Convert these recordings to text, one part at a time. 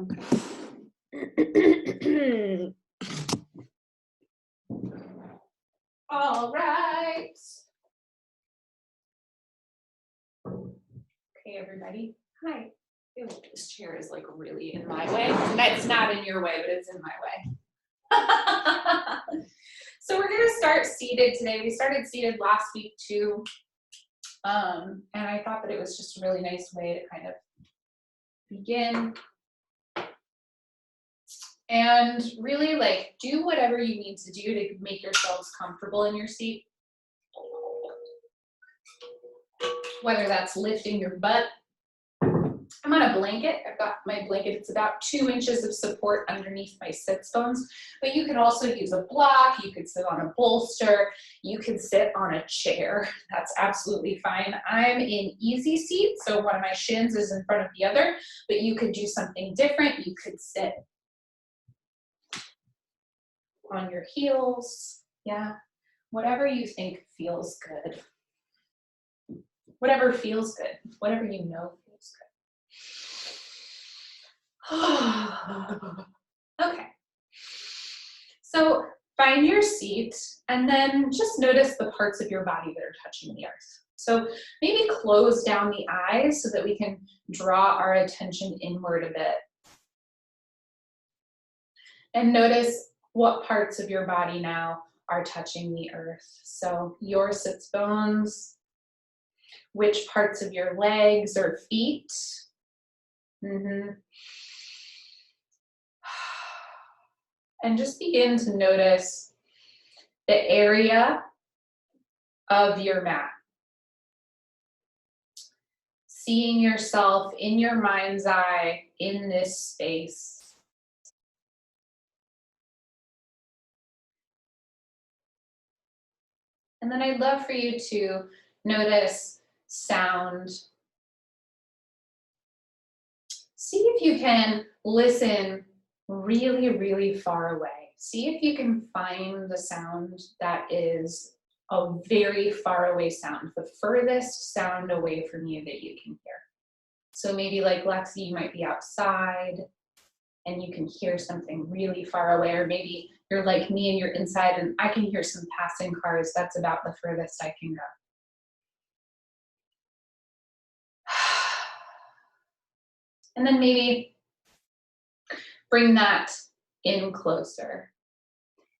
Okay. All right. Okay, everybody. Hi. Ew, this chair is like really in my way. It's not in your way, but it's in my way. So we're going to start seated today. We started seated last week too. And I thought that it was just a really nice way to kind of begin. And really like do whatever you need to do to make yourselves comfortable in your seat. Whether that's lifting your butt. I'm on a blanket. I've got my blanket. It's about 2 inches of support underneath my sits bones. But you can also use a block. You could sit on a bolster. You could sit on a chair. That's absolutely fine. I'm in easy seat, so one of my shins is in front of the other. But you could do something different. You could sit on your heels. Yeah, whatever you think feels good. Whatever feels good. Whatever you know feels good. Okay, so find your seat and then just notice the parts of your body that are touching the earth. So maybe close down the eyes so that we can draw our attention inward a bit. And notice what parts of your body now are touching the earth. So your sits bones, which parts of your legs or feet. And just begin to notice the area of your mat. Seeing yourself in your mind's eye in this space. And then I'd love for you to notice sound. See if you can listen really, really far away. See if you can find the sound that is a very far away sound, the furthest sound away from you that you can hear. So maybe like Lexi, you might be outside and you can hear something really far away, or maybe you're like me and you're inside and I can hear some passing cars. That's about the furthest I can go. And then maybe bring that in closer.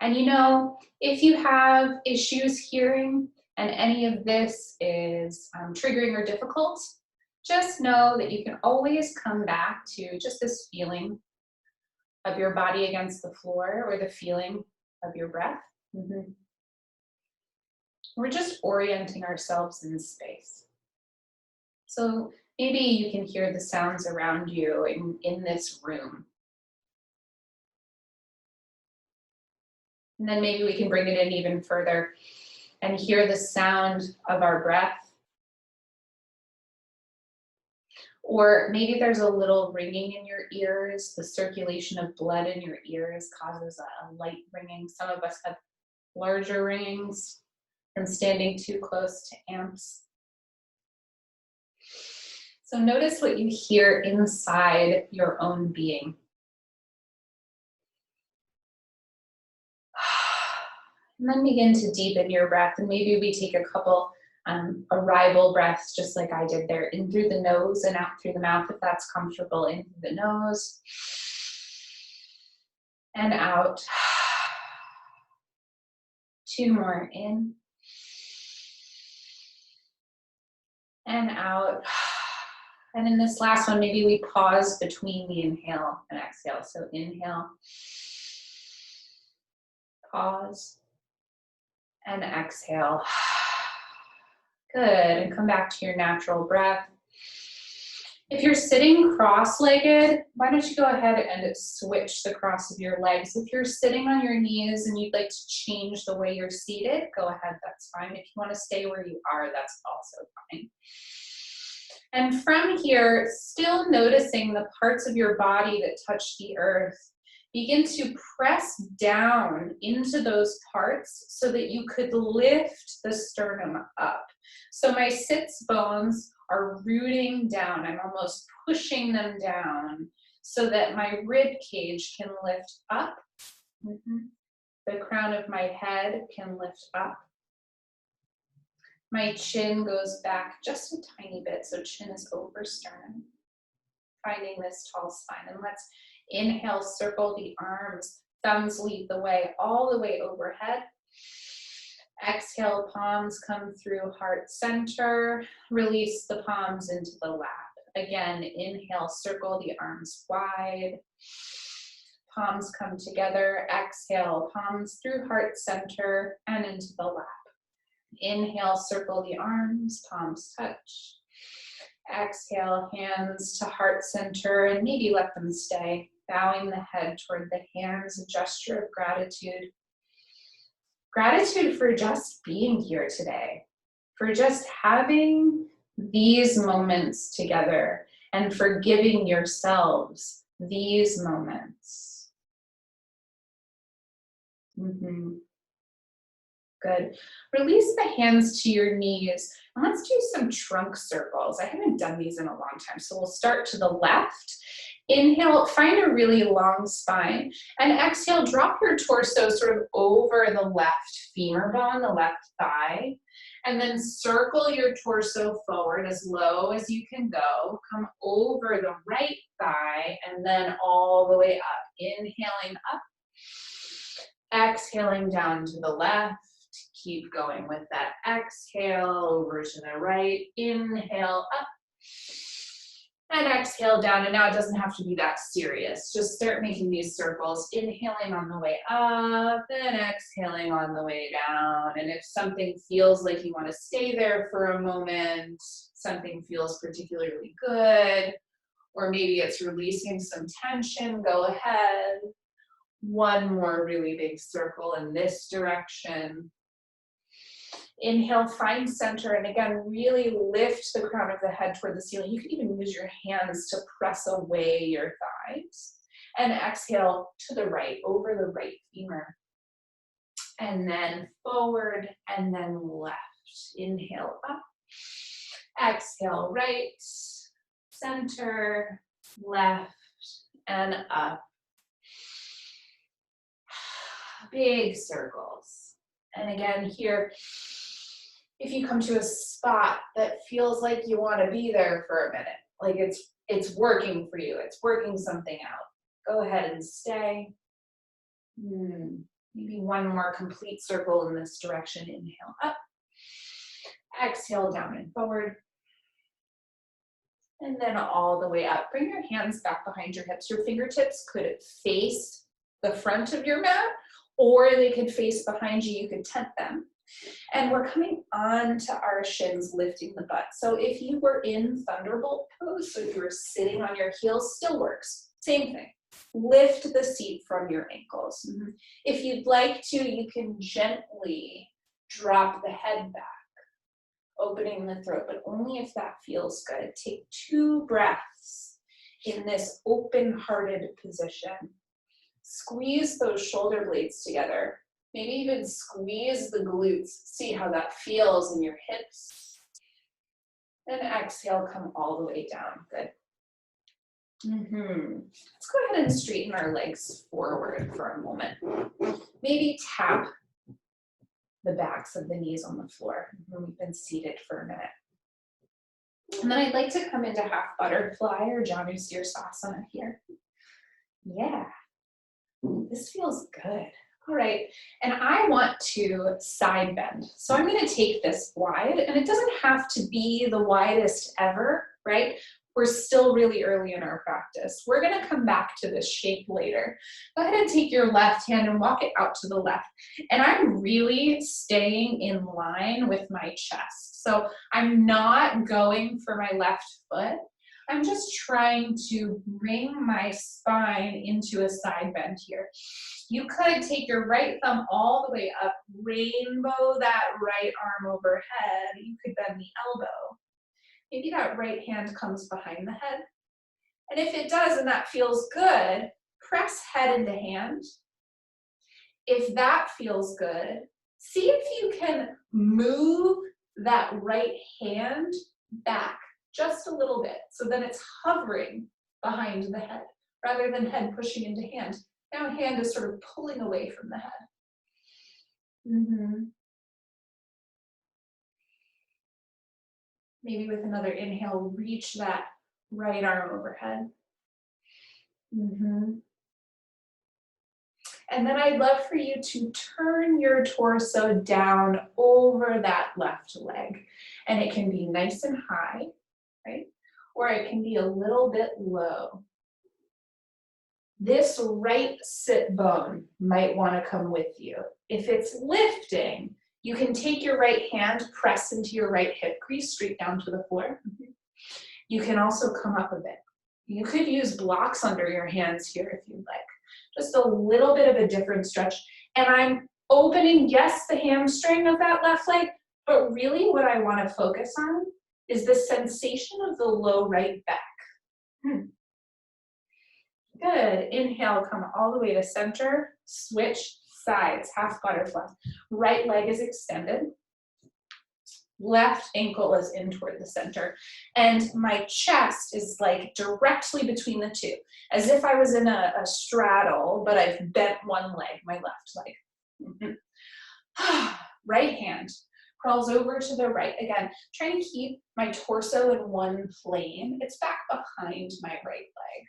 And you know, if you have issues hearing and any of this is triggering or difficult, just know that you can always come back to just this feeling of your body against the floor or the feeling of your breath. We're just orienting ourselves in space. So maybe you can hear the sounds around you in this room. And then maybe we can bring it in even further and hear the sound of our breath. Or maybe there's a little ringing in your ears. The circulation of blood in your ears causes a light ringing. Some of us have larger ringings from standing too close to amps. So notice what you hear inside your own being. And then begin to deepen your breath, and maybe we take a couple arrival breaths, just like I did there, in through the nose and out through the mouth, if that's comfortable. In through the nose and out. 2 more, in and out. And in this last one, maybe we pause between the inhale and exhale. So inhale, pause, and exhale. Good, and come back to your natural breath. If you're sitting cross-legged, why don't you go ahead and switch the cross of your legs. If you're sitting on your knees and you'd like to change the way you're seated, go ahead, that's fine. If you want to stay where you are, that's also fine. And from here, still noticing the parts of your body that touch the earth, begin to press down into those parts so that you could lift the sternum up. So my sits bones are rooting down. I'm almost pushing them down so that my rib cage can lift up. The crown of my head can lift up. My chin goes back just a tiny bit, so chin is over sternum. Finding this tall spine. And let's inhale, circle the arms. Thumbs lead the way, all the way overhead. Exhale, palms come through heart center. Release the palms into the lap. Again, inhale, circle the arms wide. Palms come together. Exhale, palms through heart center and into the lap. Inhale, circle the arms, palms touch. Exhale, hands to heart center and maybe let them stay. Bowing the head toward the hands, a gesture of gratitude. Gratitude for just being here today, for just having these moments together and for giving yourselves these moments. Good. Release the hands to your knees. And let's do some trunk circles. I haven't done these in a long time. So we'll start to the left. Inhale, find a really long spine. And exhale, drop your torso sort of over the left femur bone, the left thigh. And then circle your torso forward as low as you can go. Come over the right thigh and then all the way up. Inhaling up. Exhaling down to the left. Keep going with that exhale over to the right. Inhale up and exhale down. And now it doesn't have to be that serious. Just start making these circles. Inhaling on the way up and exhaling on the way down. And if something feels like you want to stay there for a moment, something feels particularly good, or maybe it's releasing some tension, go ahead. One more really big circle in this direction. Inhale, find center, and again, really lift the crown of the head toward the ceiling. You can even use your hands to press away your thighs. And exhale to the right, over the right femur. And then forward, and then left. Inhale up. Exhale, right, center, left, and up. Big circles. And again, here, if you come to a spot that feels like you want to be there for a minute, like it's working for you, it's working something out, go ahead and stay. Maybe one more complete circle in this direction. Inhale up. Exhale down and forward. And then all the way up. Bring your hands back behind your hips. Your fingertips could face the front of your mat, or they could face behind you. You could tent them. And we're coming on to our shins, lifting the butt. So if you were in thunderbolt pose, so if you were sitting on your heels, still works. Same thing. Lift the seat from your ankles. If you'd like to, you can gently drop the head back, opening the throat, but only if that feels good. Take 2 breaths in this open-hearted position. Squeeze those shoulder blades together. Maybe even squeeze the glutes. See how that feels in your hips. And exhale, come all the way down. Good. Let's go ahead and straighten our legs forward for a moment. Maybe tap the backs of the knees on the floor. We've been seated for a minute. And then I'd like to come into half butterfly or Janusirsasana here. Yeah, this feels good. All right, and I want to side bend. So I'm going to take this wide, and it doesn't have to be the widest ever, right? We're still really early in our practice. We're going to come back to this shape later. Go ahead and take your left hand and walk it out to the left. And I'm really staying in line with my chest. So I'm not going for my left foot. I'm just trying to bring my spine into a side bend here. You could take your right thumb all the way up, rainbow that right arm overhead. You could bend the elbow. Maybe that right hand comes behind the head. And if it does and that feels good, press head into hand. If that feels good, see if you can move that right hand back just a little bit. So then it's hovering behind the head. rather than head pushing into hand. Now hand is sort of pulling away from the head. Maybe with another inhale, reach that right arm overhead. And then I'd love for you to turn your torso down over that left leg. And it can be nice and high, right? Or it can be a little bit low. This right sit bone might want to come with you. If it's lifting, you can take your right hand, press into your right hip crease straight down to the floor. You can also come up a bit. You could use blocks under your hands here if you'd like. Just a little bit of a different stretch. And I'm opening, yes, the hamstring of that left leg, but really what I want to focus on is the sensation of the low right back. Good. Inhale, come all the way to center. Switch sides, half butterfly. Right leg is extended. Left ankle is in toward the center. And my chest is like directly between the two, as if I was in a straddle, but I've bent one leg, my left leg. Right hand crawls over to the right. Again, trying to keep my torso in one plane. It's back behind my right leg.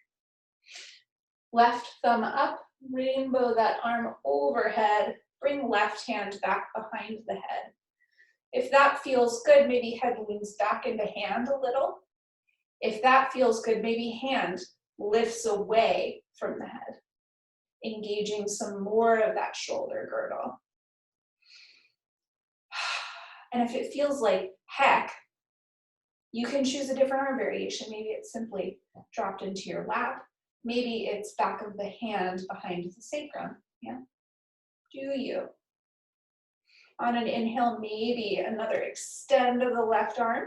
Left thumb up, rainbow that arm overhead. Bring left hand back behind the head. If that feels good, maybe head leans back into hand a little. If that feels good, maybe hand lifts away from the head, engaging some more of that shoulder girdle. And if it feels like heck, you can choose a different arm variation. Maybe it's simply dropped into your lap. Maybe it's back of the hand behind the sacrum. Yeah, do you? On an inhale, maybe another extend of the left arm.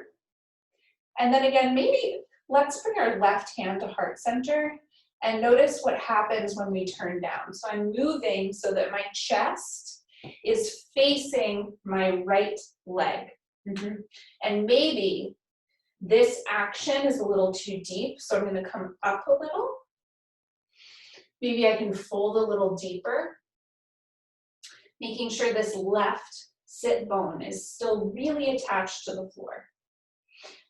And then again, maybe let's bring our left hand to heart center and notice what happens when we turn down. So I'm moving so that my chest is facing my right leg. And maybe this action is a little too deep, so I'm going to come up a little. Maybe I can fold a little deeper, making sure this left sit bone is still really attached to the floor.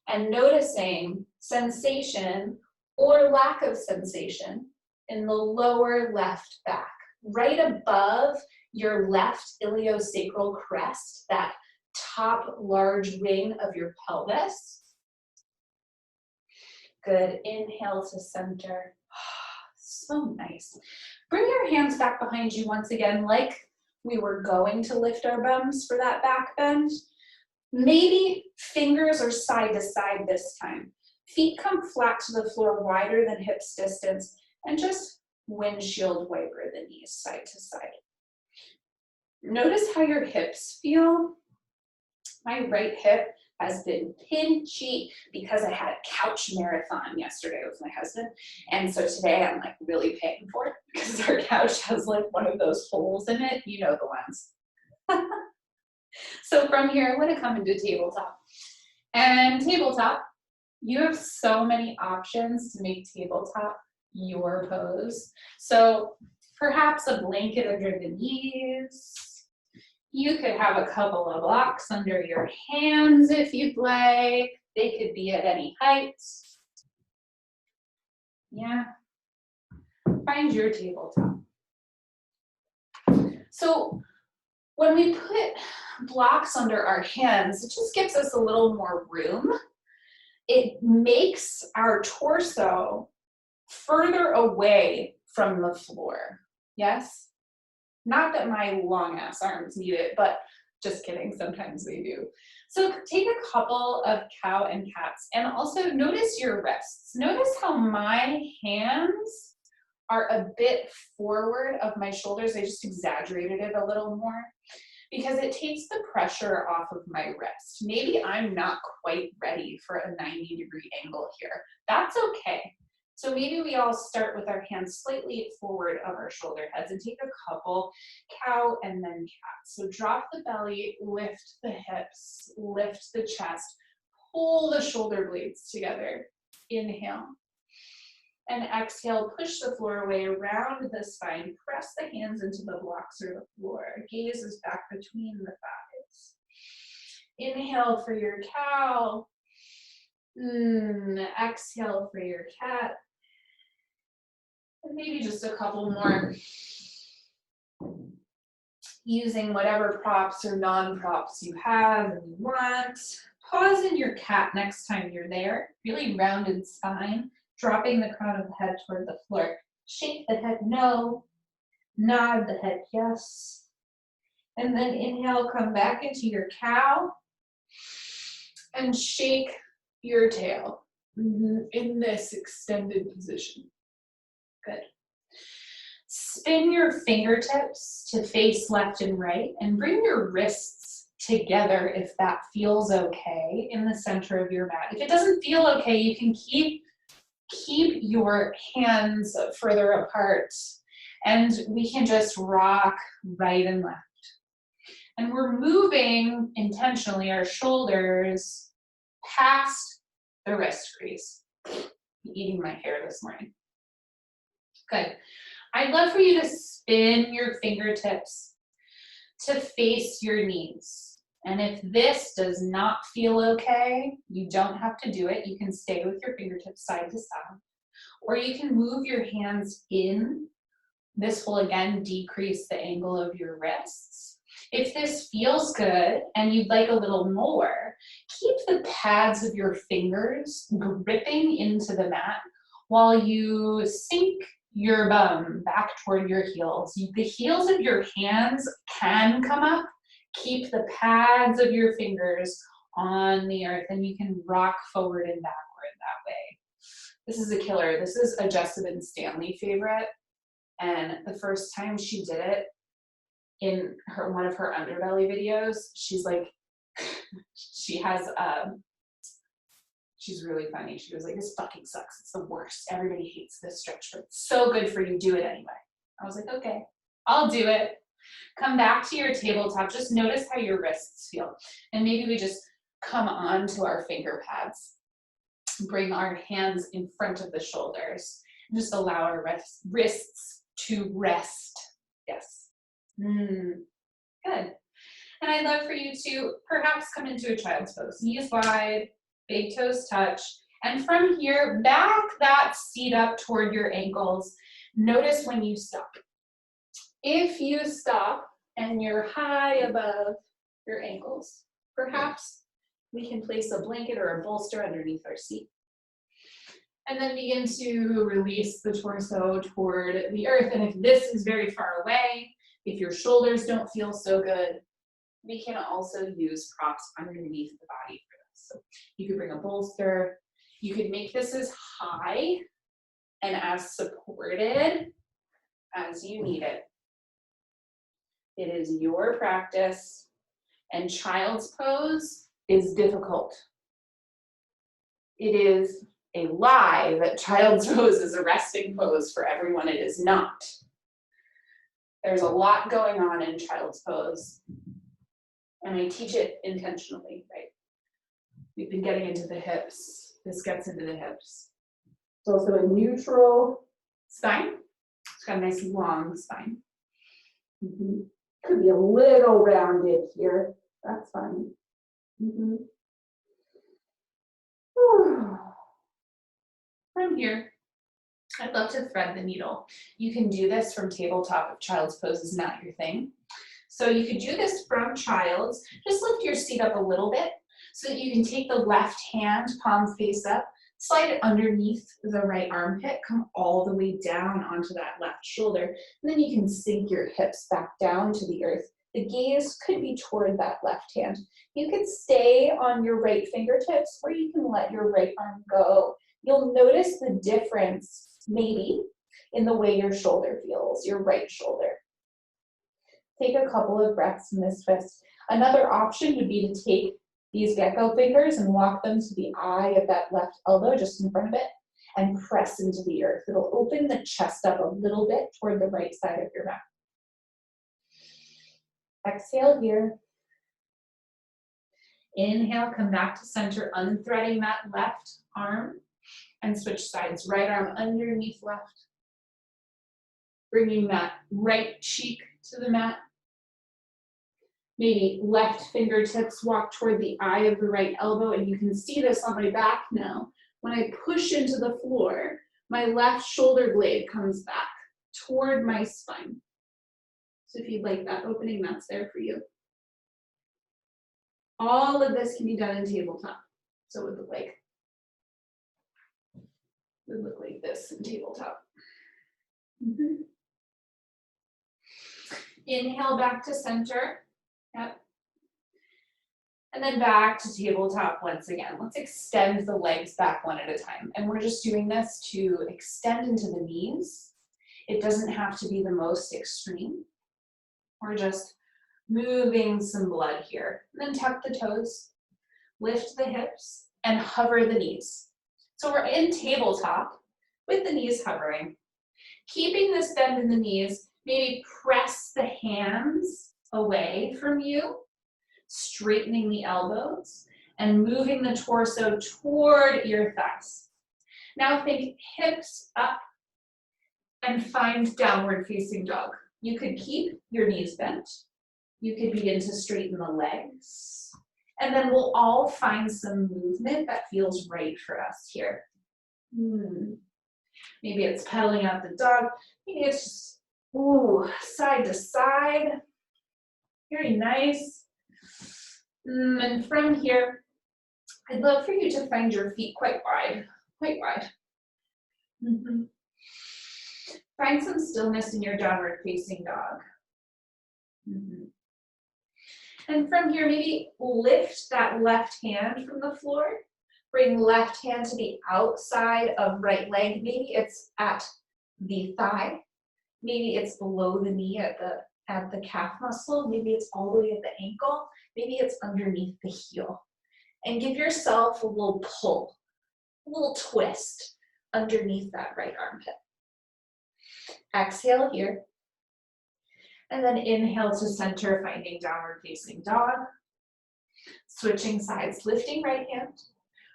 And noticing sensation or lack of sensation in the lower left back, right above your left iliosacral crest, that top large ring of your pelvis. Good. Inhale to center. So nice. Bring your hands back behind you once again, like we were going to lift our bums for that back bend. Maybe fingers are side to side this time. Feet come flat to the floor, wider than hips distance, and just windshield wiper the knees side to side. Notice how your hips feel. My right hip has been pinchy because I had a couch marathon yesterday with my husband. And so today I'm like really paying for it because our couch has like one of those holes in it. You know the ones. So from here, I'm going to come into tabletop. And tabletop, you have so many options to make tabletop your pose. So perhaps a blanket under the knees. You could have a couple of blocks under your hands if you'd like. They could be at any height. Yeah. Find your tabletop. So when we put blocks under our hands, it just gives us a little more room. It makes our torso further away from the floor. Yes? Not that my long ass arms need it, but just kidding, sometimes they do. So take a couple of cow and cats and also notice your wrists. Notice how my hands are a bit forward of my shoulders. I just exaggerated it a little more because it takes the pressure off of my wrist. Maybe I'm not quite ready for a 90-degree angle here. That's okay. So maybe we all start with our hands slightly forward of our shoulder heads and take a couple, cow and then cat. So drop the belly, lift the hips, lift the chest, pull the shoulder blades together. Inhale. And exhale, push the floor away around the spine. Press the hands into the blocks or the floor. Gaze is back between the thighs. Inhale for your cow. Exhale for your cat. And maybe just a couple more. Using whatever props or non-props you have and you want. Pause in your cat next time you're there. Really rounded spine. Dropping the crown of the head toward the floor. Shake the head no. Nod the head yes. And then inhale, come back into your cow. And shake your tail in this extended position. Good. Spin your fingertips to face left and right and bring your wrists together if that feels okay in the center of your mat. If it doesn't feel okay, you can keep your hands further apart and we can just rock right and left. And we're moving intentionally our shoulders past the wrist crease. I'm eating my hair this morning. Good. I'd love for you to spin your fingertips to face your knees. And if this does not feel okay, you don't have to do it. You can stay with your fingertips side to side. Or you can move your hands in. This will again decrease the angle of your wrists. If this feels good and you'd like a little more, keep the pads of your fingers gripping into the mat while you sink your bum back toward your heels. The heels of your hands can come up. Keep the pads of your fingers on the earth and you can rock forward and backward that way. This is a killer. This is a Jessamine Stanley favorite. And the first time she did it in one of her underbelly videos, she's like, she's really funny. She was like, this fucking sucks. It's the worst. Everybody hates this stretch, but it's so good for you. Do it anyway. I was like, okay, I'll do it. Come back to your tabletop. Just notice how your wrists feel. And maybe we just come on to our finger pads. Bring our hands in front of the shoulders. And just allow our wrists to rest. Yes. Good. And I'd love for you to perhaps come into a child's pose. Knees wide, big toes touch. And from here, back that seat up toward your ankles. Notice when you stop. If you stop and you're high above your ankles, perhaps we can place a blanket or a bolster underneath our seat. And then begin to release the torso toward the earth. And if this is very far away, if your shoulders don't feel so good, we can also use props underneath the body for this. So you could bring a bolster. You could make this as high and as supported as you need it. It is your practice, and child's pose is difficult. It is a lie that child's pose is a resting pose for everyone. It is not. There's a lot going on in child's pose, and I teach it intentionally, right? We've been getting into the hips. This gets into the hips. It's also a neutral spine. It's got a nice long spine. Could be a little rounded here. That's fine. From here, I'd love to thread the needle. You can do this from tabletop if child's pose is not your thing. So you could do this from child's. Just lift your seat up a little bit so that you can take the left hand, palm face up, slide it underneath the right armpit, come all the way down onto that left shoulder, and then you can sink your hips back down to the earth. The gaze could be toward that left hand. You could stay on your right fingertips, or you can let your right arm go. You'll notice the difference, maybe, in the way your shoulder feels, your right shoulder. Take a couple of breaths in this twist. Another option would be to take these gecko fingers and walk them to the eye of that left elbow, just in front of it, and press into the earth. It'll open the chest up a little bit toward the right side of your mat. Exhale here. Inhale, come back to center, unthreading that left arm. And switch sides. Right arm underneath left. Bringing that right cheek to the mat. Maybe left fingertips walk toward the eye of the right elbow, and you can see this on my back now. When I push into the floor, my left shoulder blade comes back toward my spine. So if you'd like that opening, that's there for you. All of this can be done in tabletop. So it would look like this in tabletop. Mm-hmm. Inhale back to center. Yep. And then back to tabletop once again. Let's extend the legs back one at a time. And we're just doing this to extend into the knees. It doesn't have to be the most extreme. We're just moving some blood here. And then tuck the toes, lift the hips, and hover the knees. So we're in tabletop with the knees hovering. Keeping this bend in the knees, maybe press the hands away from you, straightening the elbows, and moving the torso toward your thighs. Now think hips up and find downward facing dog. You could keep your knees bent. You could begin to straighten the legs. And then we'll all find some movement that feels right for us here. Maybe it's pedaling out the dog. Maybe it's just, side to side. Very nice. And from here, I'd love for you to find your feet quite wide. Find some stillness in your downward facing dog. And from here, maybe lift that left hand from the floor. Bring left hand to the outside of right leg. Maybe it's at the thigh. Maybe it's below the knee at the calf muscle. Maybe it's all the way at the ankle. Maybe it's underneath the heel. And give yourself a little pull, a little twist underneath that right armpit. Exhale here. And then inhale to center, finding downward facing dog. Switching sides, lifting right hand.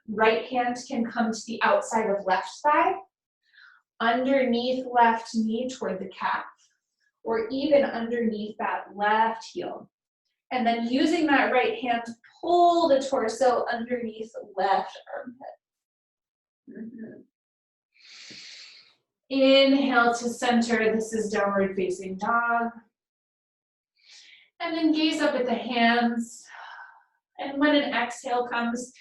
Right hand can come to the outside of left thigh, underneath left knee toward the calf, or even underneath that left heel. And then using that right hand, pull the torso underneath left armpit. Inhale to center. This is downward facing dog. And then gaze up at the hands. And when an exhale comes,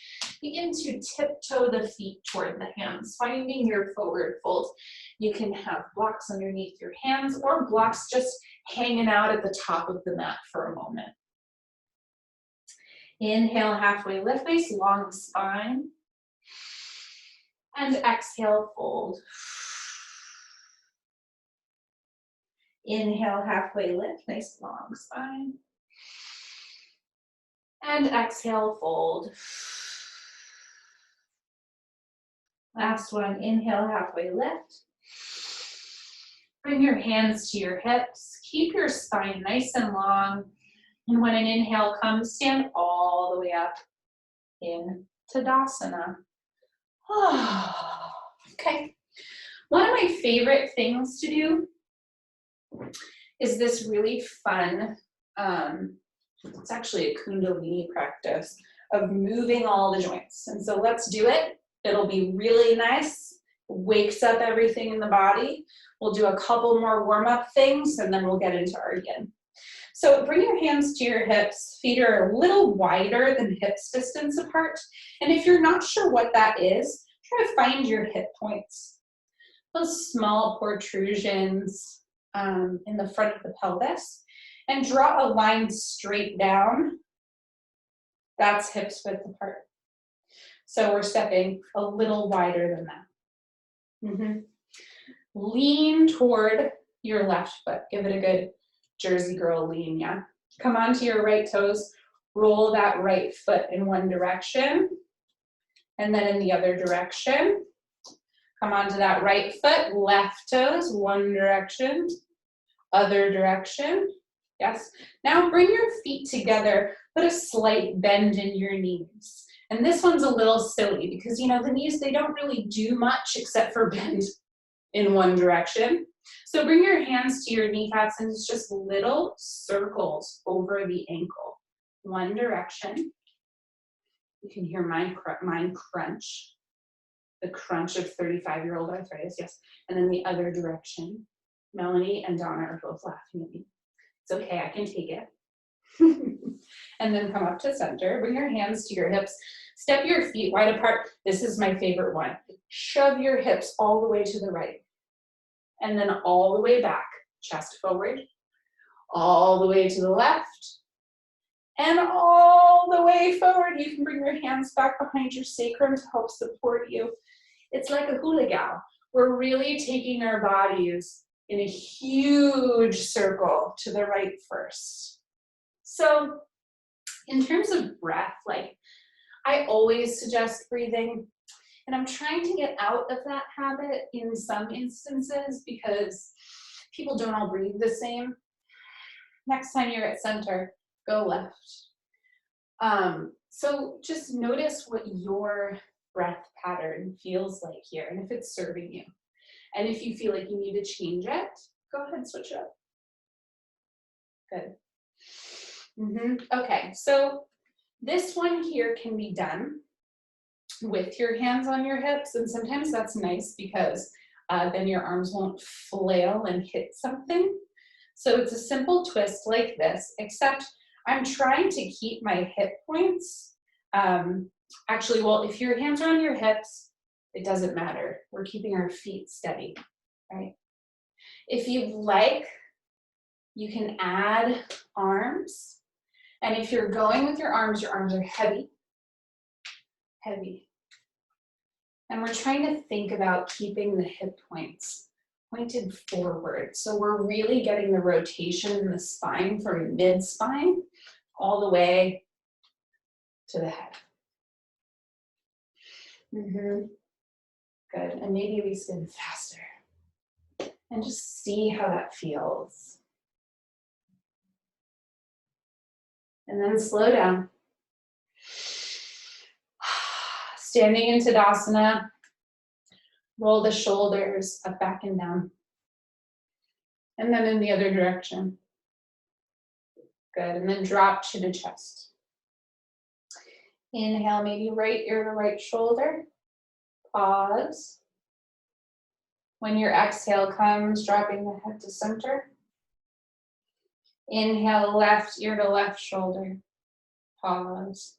begin to tiptoe the feet toward the hands, finding your forward fold. You can have blocks underneath your hands or blocks just hanging out at the top of the mat for a moment. Inhale, halfway lift, nice long spine. And exhale, fold. Inhale, halfway lift, nice long spine. And exhale, fold. Last one, inhale, halfway lift. Bring your hands to your hips. Keep your spine nice and long. And when an inhale comes, stand all the way up in Tadasana. Okay. One of my favorite things to do is this really fun, it's actually a Kundalini practice of moving all the joints. And so let's do it. It'll be really nice. Wakes up everything in the body. We'll do a couple more warm-up things and then we'll get into our yin. So bring your hands to your hips. Feet are a little wider than hips distance apart. And if you're not sure what that is, try to find your hip points. Those small protrusions in the front of the pelvis. And draw a line straight down. That's hips width apart. So we're stepping a little wider than that. Lean toward your left foot. Give it a good Jersey girl lean, yeah? Come onto your right toes. Roll that right foot in one direction. And then in the other direction. Come onto that right foot. Left toes, one direction. Other direction. Yes. Now bring your feet together. Put a slight bend in your knees. And this one's a little silly because, you know, the knees, they don't really do much except for bend in one direction. So bring your hands to your kneecaps and it's just little circles over the ankle. One direction. You can hear mine crunch. The crunch of 35-year-old arthritis, yes. And then the other direction. Melanie and Donna are both laughing at me. It's okay, I can take it. And then come up to center. Bring your hands to your hips. Step your feet wide apart. This is my favorite one. Shove your hips all the way to the right. And then all the way back. Chest forward. All the way to the left. And all the way forward. You can bring your hands back behind your sacrum to help support you. It's like a hula gal. We're really taking our bodies in a huge circle to the right first. So in terms of breath, like I always suggest breathing, and I'm trying to get out of that habit in some instances because people don't all breathe the same. Next time you're at center, go left. So just notice what your breath pattern feels like here and if it's serving you. And if you feel like you need to change it, go ahead and switch it up. Good. Okay, so this one here can be done with your hands on your hips, and sometimes that's nice because then your arms won't flail and hit something. So it's a simple twist like this, except I'm trying to keep my hip points. Actually, well, if your hands are on your hips, it doesn't matter. We're keeping our feet steady, right? If you'd like, you can add arms. And if you're going with your arms are heavy, heavy. And we're trying to think about keeping the hip points pointed forward. So we're really getting the rotation in the spine from mid-spine all the way to the head. Good, and maybe we spin faster. And just see how that feels. And then slow down. Standing in Tadasana, roll the shoulders up, back, and down. And then in the other direction. Good, and then drop chin to chest. Inhale, maybe right ear to right shoulder. Pause. When your exhale comes, dropping the head to center. Inhale, left ear to left shoulder. Pause.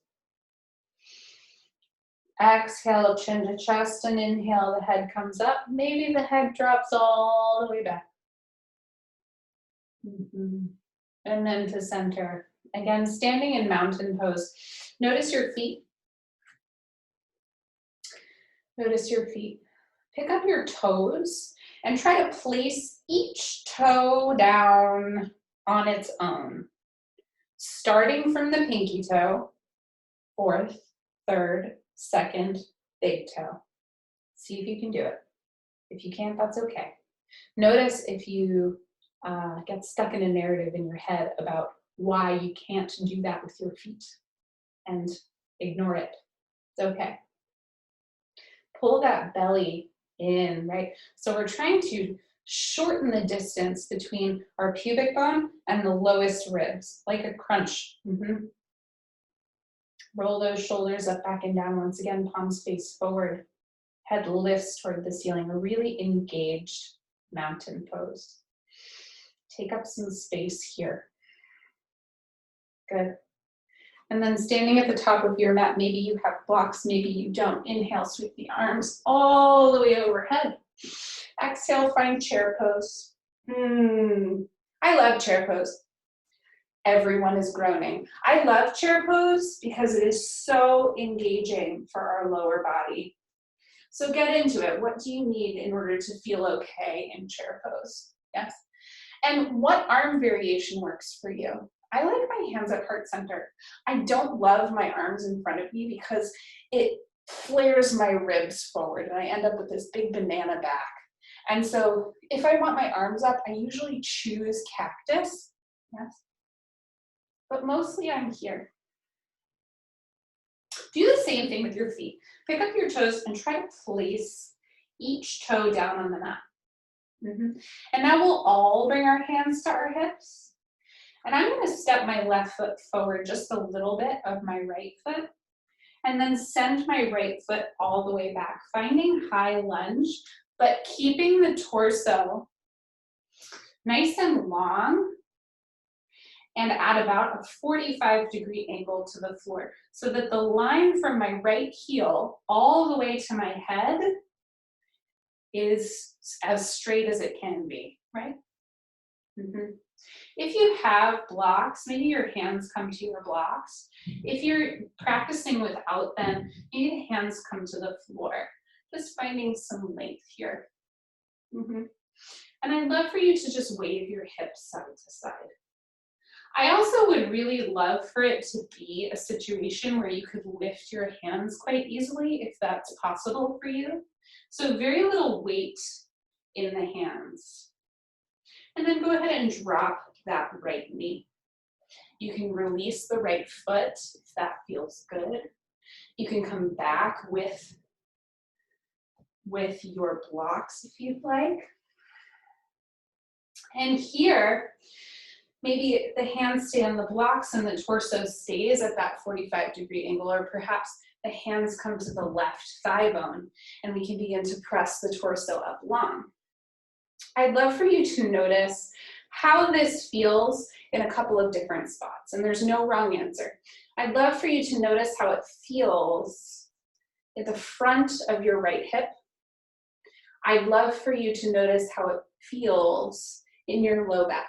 Exhale, chin to chest, and inhale, the head comes up. Maybe the head drops all the way back. And then to center. Again, standing in mountain pose. Notice your feet. Notice your feet. Pick up your toes and try to place each toe down on its own. Starting from the pinky toe, fourth, third, second, big toe. See if you can do it. If you can't, that's okay. Notice if you get stuck in a narrative in your head about why you can't do that with your feet, and ignore it. It's okay. Pull that belly in, right? So we're trying to shorten the distance between our pubic bone and the lowest ribs, like a crunch. Roll those shoulders up, back, and down. Once again, palms face forward. Head lifts toward the ceiling, a really engaged mountain pose. Take up some space here. Good. And then standing at the top of your mat, maybe you have blocks, maybe you don't. Inhale, sweep the arms all the way overhead. Exhale, find chair pose. I love chair pose. Everyone is groaning. I love chair pose because it is so engaging for our lower body. So get into it. What do you need in order to feel okay in chair pose? Yes. And what arm variation works for you? I like my hands at heart center. I don't love my arms in front of me because it flares my ribs forward and I end up with this big banana back. And so if I want my arms up, I usually choose cactus. Yes. But mostly I'm here. Do the same thing with your feet. Pick up your toes and try to place each toe down on the mat. And now we'll all bring our hands to our hips. And I'm going to step my left foot forward just a little bit of my right foot, and then send my right foot all the way back, finding high lunge, but keeping the torso nice and long and at about a 45-degree angle to the floor, so that the line from my right heel all the way to my head is as straight as it can be, right? If you have blocks, maybe your hands come to your blocks. If you're practicing without them, maybe the hands come to the floor. Just finding some length here. And I'd love for you to just wave your hips side to side. I also would really love for it to be a situation where you could lift your hands quite easily, if that's possible for you. So very little weight in the hands. And then go ahead and drop that right knee. You can release the right foot if that feels good. You can come back with your blocks if you'd like. And here, maybe the hands stay on the blocks and the torso stays at that 45-degree angle, or perhaps the hands come to the left thigh bone and we can begin to press the torso up long. I'd love for you to notice how this feels in a couple of different spots, and there's no wrong answer. I'd love for you to notice how it feels at the front of your right hip. I'd love for you to notice how it feels in your low back.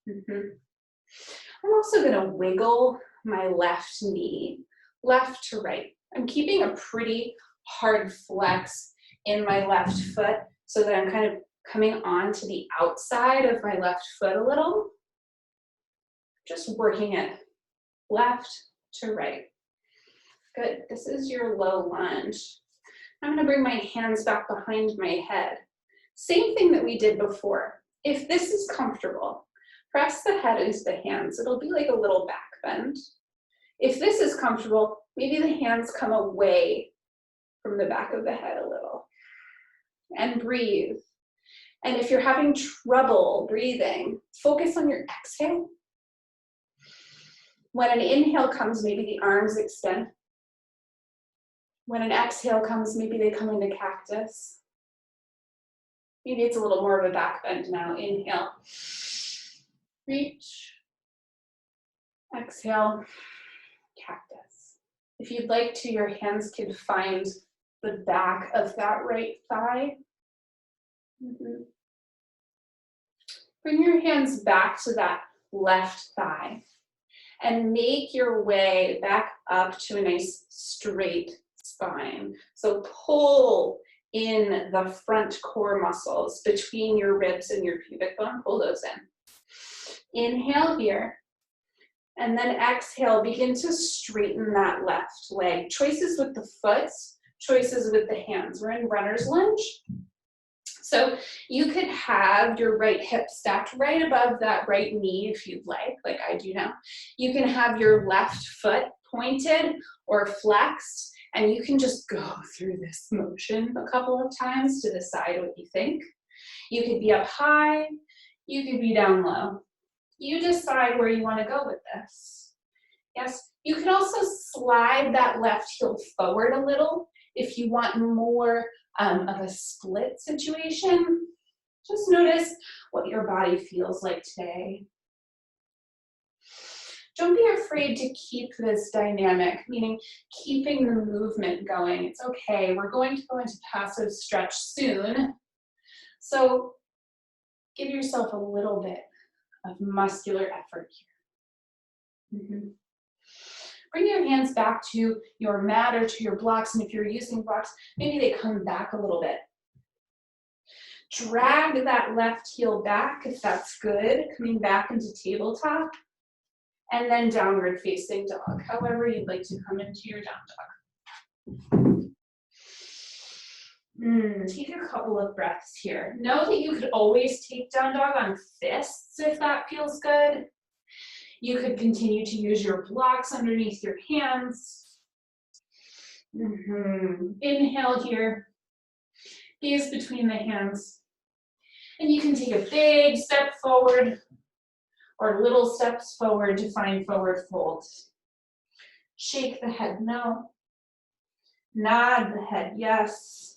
I'm also going to wiggle my left knee, left to right. I'm keeping a pretty hard flex in my left foot so that I'm kind of coming on to the outside of my left foot a little. Just working it left to right. Good. This is your low lunge. I'm going to bring my hands back behind my head. Same thing that we did before. If this is comfortable, press the head into the hands. It'll be like a little back bend. If this is comfortable, maybe the hands come away from the back of the head a little. And breathe. And if you're having trouble breathing, focus on your exhale. When an inhale comes, maybe the arms extend. When an exhale comes, maybe they come into cactus. Maybe it's a little more of a back bend now. Inhale. Reach. Exhale. Cactus. If you'd like to, your hands can find the back of that right thigh. Bring your hands back to that left thigh and make your way back up to a nice straight spine. So pull in the front core muscles between your ribs and your pubic bone. Pull those in. Inhale here. And then exhale, begin to straighten that left leg. Choices with the foot, choices with the hands. We're in runner's lunge. So you could have your right hip stacked right above that right knee if you'd like I do now. You can have your left foot pointed or flexed, and you can just go through this motion a couple of times to decide what you think. You could be up high, you could be down low. You decide where you want to go with this. Yes, you can also slide that left heel forward a little if you want more of a split situation. Just notice what your body feels like today. Don't be afraid to keep this dynamic, meaning keeping the movement going. It's okay. We're going to go into passive stretch soon. So give yourself a little bit of muscular effort here. Bring your hands back to your mat or to your blocks, and if you're using blocks, maybe they come back a little bit. Drag that left heel back if that's good, coming back into tabletop, and then downward facing dog, however you'd like to come into your down dog. Take a couple of breaths here. Know that you could always take down dog on fists if that feels good. You could continue to use your blocks underneath your hands. Inhale here, gaze between the hands. And you can take a big step forward or little steps forward to find forward fold. Shake the head no. Nod the head yes.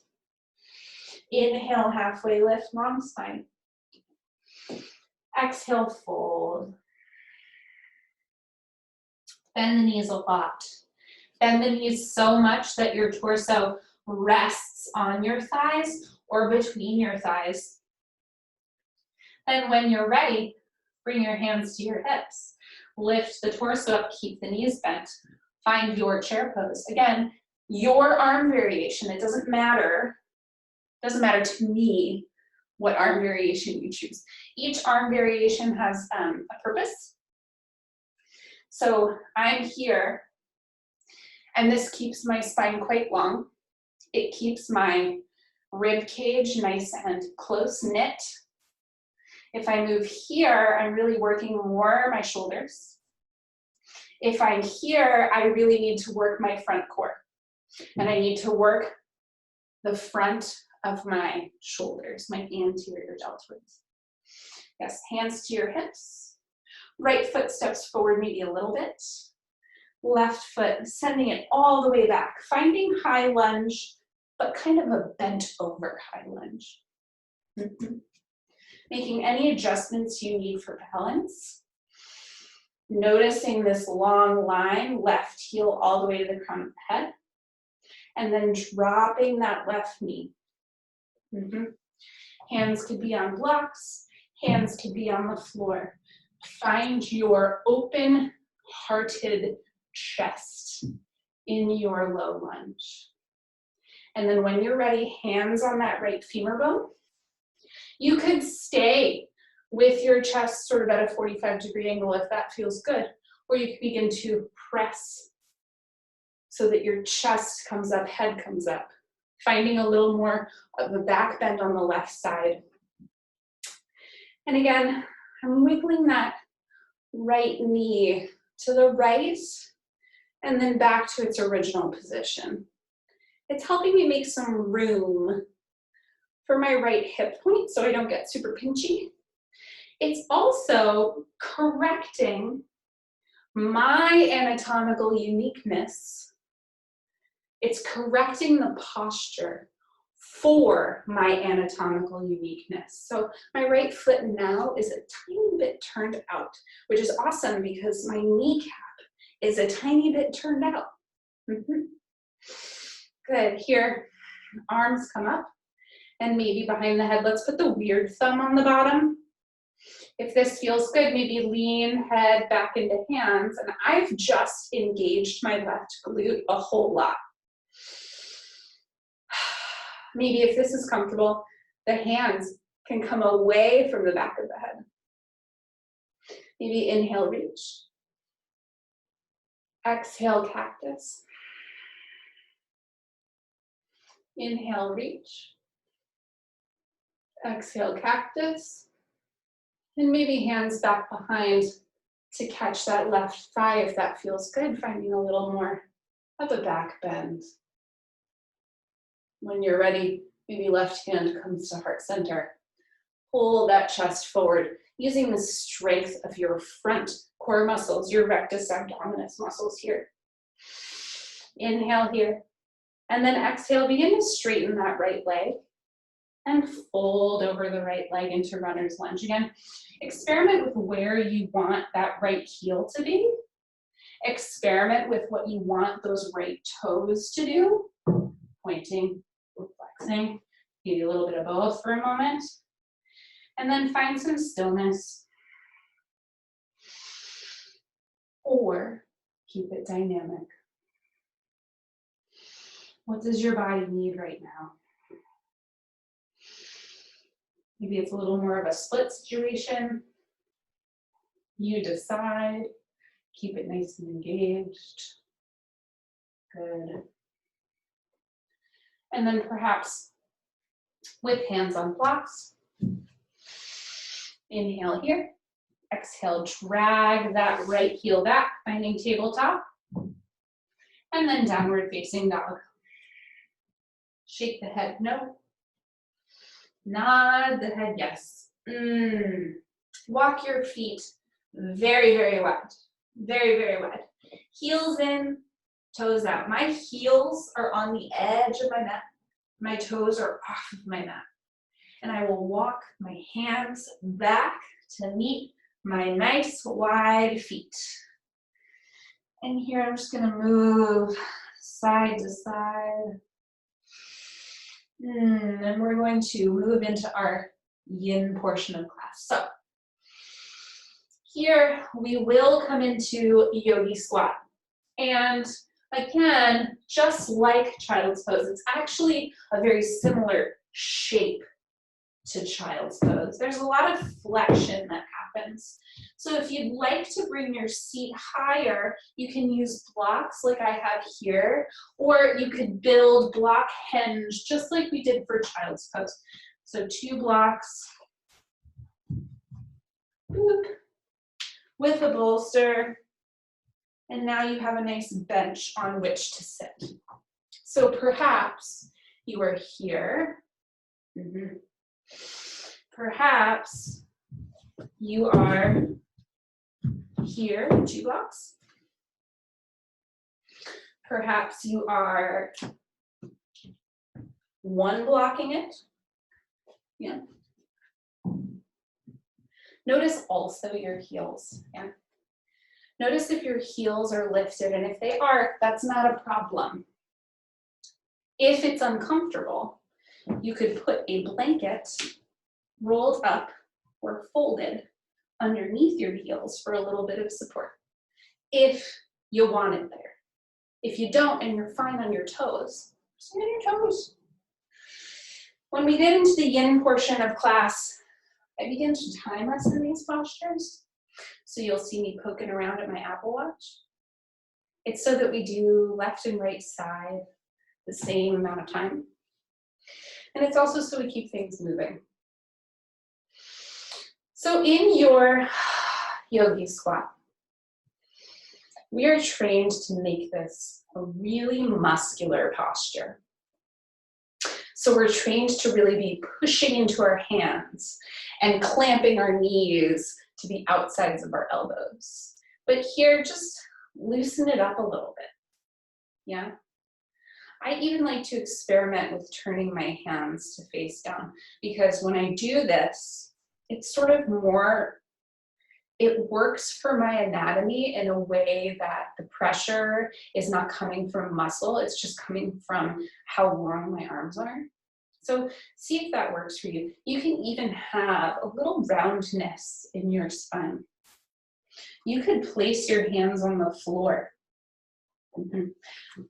Inhale, halfway lift, long spine. Exhale, fold. Bend the knees a lot. Bend the knees so much that your torso rests on your thighs or between your thighs. And when you're ready, bring your hands to your hips. Lift the torso up, keep the knees bent. Find your chair pose. Again, your arm variation. It doesn't matter. It doesn't matter to me what arm variation you choose. Each arm variation has a purpose. So I'm here, and this keeps my spine quite long. It keeps my rib cage nice and close knit. If I move here, I'm really working more my shoulders. If I'm here, I really need to work my front core. And I need to work the front of my shoulders, my anterior deltoids. Yes, hands to your hips. Right foot steps forward maybe a little bit. Left foot sending it all the way back. Finding high lunge, but kind of a bent over high lunge. Making any adjustments you need for balance. Noticing this long line, left heel all the way to the crown of the head. And then dropping that left knee. Hands could be on blocks, hands could be on the floor. Find your open-hearted chest in your low lunge. And then when you're ready, hands on that right femur bone. You could stay with your chest sort of at a 45-degree angle if that feels good, or you can begin to press so that your chest comes up, head comes up, finding a little more of a back bend on the left side. And again, I'm wiggling that right knee to the right and then back to its original position. It's helping me make some room for my right hip point so I don't get super pinchy. It's also correcting my anatomical uniqueness. It's correcting the posture for my anatomical uniqueness. So my right foot now is a tiny bit turned out, which is awesome because my kneecap is a tiny bit turned out. Good, here, arms come up and maybe behind the head. Let's put the weird thumb on the bottom. If this feels good, maybe lean head back into hands. And I've just engaged my left glute a whole lot. Maybe if this is comfortable, the hands can come away from the back of the head. Maybe inhale, reach. Exhale, cactus. Inhale, reach. Exhale, cactus. And maybe hands back behind to catch that left thigh if that feels good, finding a little more of a back bend. When you're ready, maybe left hand comes to heart center. Pull that chest forward, using the strength of your front core muscles, your rectus abdominis muscles here. Inhale here, and then exhale, begin to straighten that right leg and fold over the right leg into runner's lunge. Again, experiment with where you want that right heel to be. Experiment with what you want those right toes to do. Pointing, flexing, maybe a little bit of both for a moment. And then find some stillness. Or keep it dynamic. What does your body need right now? Maybe it's a little more of a split situation. You decide. Keep it nice and engaged. Good. And then perhaps with hands on blocks. Inhale here. Exhale, drag that right heel back, finding tabletop. And then downward facing dog. Shake the head, no. Nod the head, yes. Walk your feet very, very wide. Very, very wide. Heels in, toes out. My heels are on the edge of my mat. My toes are off of my mat. And I will walk my hands back to meet my nice wide feet. And here I'm just gonna move side to side. And we're going to move into our yin portion of class. So here we will come into Yogi Squat. And again, just like Child's Pose, it's actually a very similar shape to Child's Pose. There's a lot of flexion that happens. So if you'd like to bring your seat higher, you can use blocks like I have here, or you could build block hinge just like we did for Child's Pose. So 2 blocks, boop, with a bolster, and now you have a nice bench on which to sit. So perhaps you are here. Perhaps you are here, 2 blocks. Perhaps you are 1 blocking it. Yeah. Notice also your heels. Yeah. Notice if your heels are lifted, and if they are, that's not a problem. If it's uncomfortable, you could put a blanket rolled up or folded underneath your heels for a little bit of support, if you want it there. If you don't and you're fine on your toes, just on your toes. When we get into the yin portion of class, I begin to time us in these postures. So you'll see me poking around at my Apple Watch. It's so that we do left and right side the same amount of time. And it's also so we keep things moving. So in your Yogi Squat, we are trained to make this a really muscular posture. So we're trained to really be pushing into our hands and clamping our knees to the outsides of our elbows. But here, just loosen it up a little bit. Yeah? I even like to experiment with turning my hands to face down, because when I do this, it's sort of more, it works for my anatomy in a way that the pressure is not coming from muscle, it's just coming from how long my arms are. So see if that works for you. You can even have a little roundness in your spine. You could place your hands on the floor.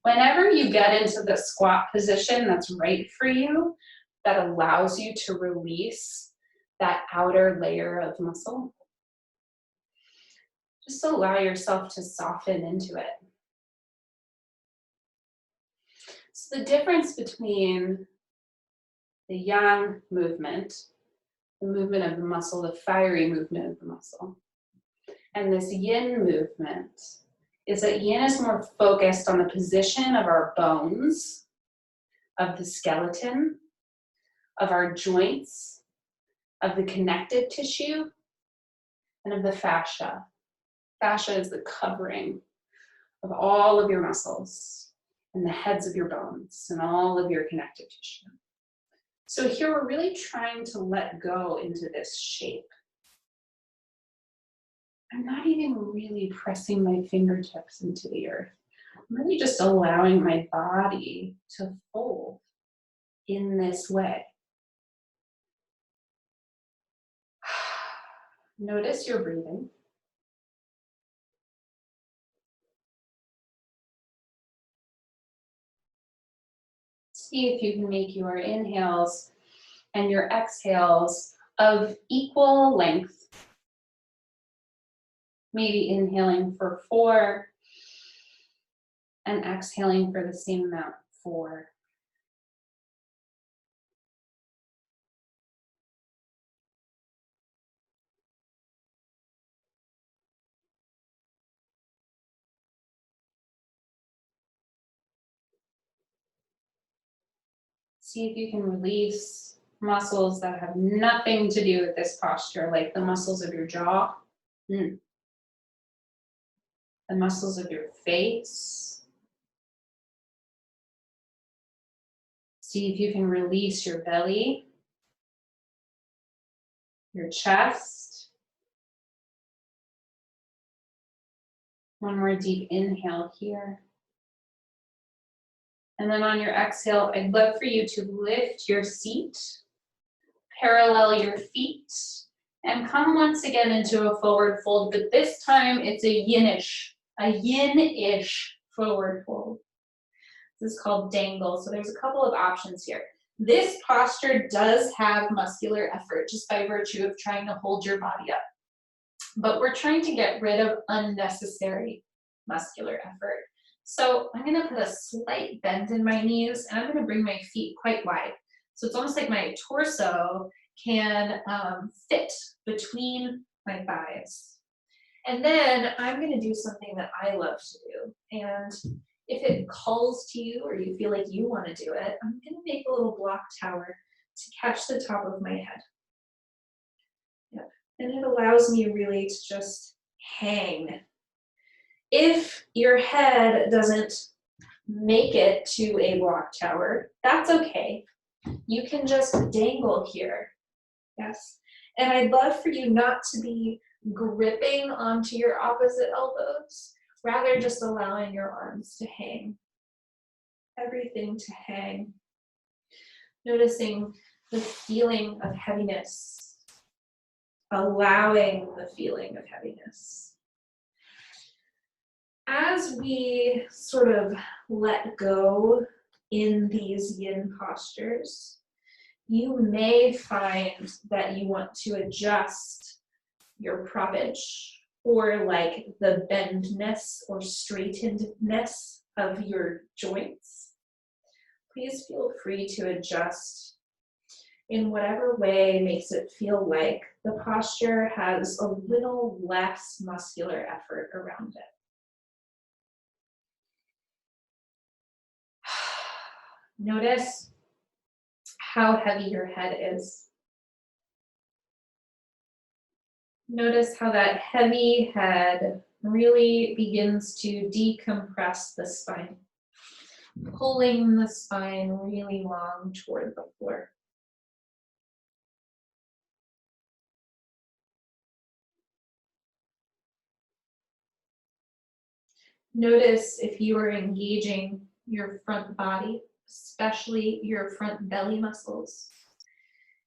Whenever you get into the squat position that's right for you, that allows you to release that outer layer of muscle, just allow yourself to soften into it. So the difference between the yang movement, the movement of the muscle, the fiery movement of the muscle, and this yin movement is that yin is more focused on the position of our bones, of the skeleton, of our joints, of the connective tissue, and of the fascia. Fascia is the covering of all of your muscles and the heads of your bones and all of your connective tissue. So here we're really trying to let go into this shape. I'm not even really pressing my fingertips into the earth. I'm really just allowing my body to fold in this way. Notice your breathing. See if you can make your inhales and your exhales of equal length. Maybe inhaling for 4 and exhaling for the same amount, 4. See if you can release muscles that have nothing to do with this posture, like the muscles of your jaw, the muscles of your face. See if you can release your belly, your chest. One more deep inhale here. And then on your exhale, I'd love for you to lift your seat, parallel your feet, and come once again into a forward fold, but this time it's a yin-ish forward fold. This is called dangle, so there's a couple of options here. This posture does have muscular effort just by virtue of trying to hold your body up, but we're trying to get rid of unnecessary muscular effort. So I'm gonna put a slight bend in my knees, and I'm gonna bring my feet quite wide. So it's almost like my torso can fit between my thighs. And then I'm gonna do something that I love to do. And if it calls to you or you feel like you wanna do it, I'm gonna make a little block tower to catch the top of my head. Yep. And it allows me really to just hang. If your head doesn't make it to a block tower, that's okay. You can just dangle here. Yes. And I'd love for you not to be gripping onto your opposite elbows, rather just allowing your arms to hang. Everything to hang. Noticing the feeling of heaviness. Allowing the feeling of heaviness. As we sort of let go in these yin postures, you may find that you want to adjust your proppage or like the bendness or straightedness of your joints. Please feel free to adjust in whatever way makes it feel like the posture has a little less muscular effort around it. Notice how heavy your head is. Notice how that heavy head really begins to decompress the spine, pulling the spine really long toward the floor. Notice if you are engaging your front body, especially your front belly muscles,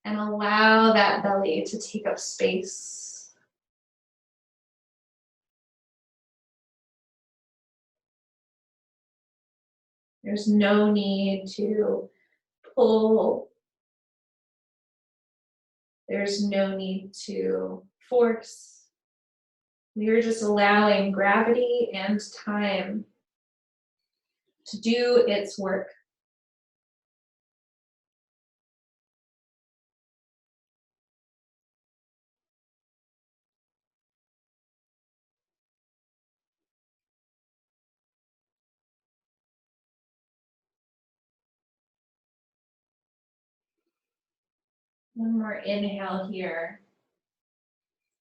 and allow that belly to take up space. There's no need to pull. There's no need to force. We are just allowing gravity and time to do its work. One more inhale here.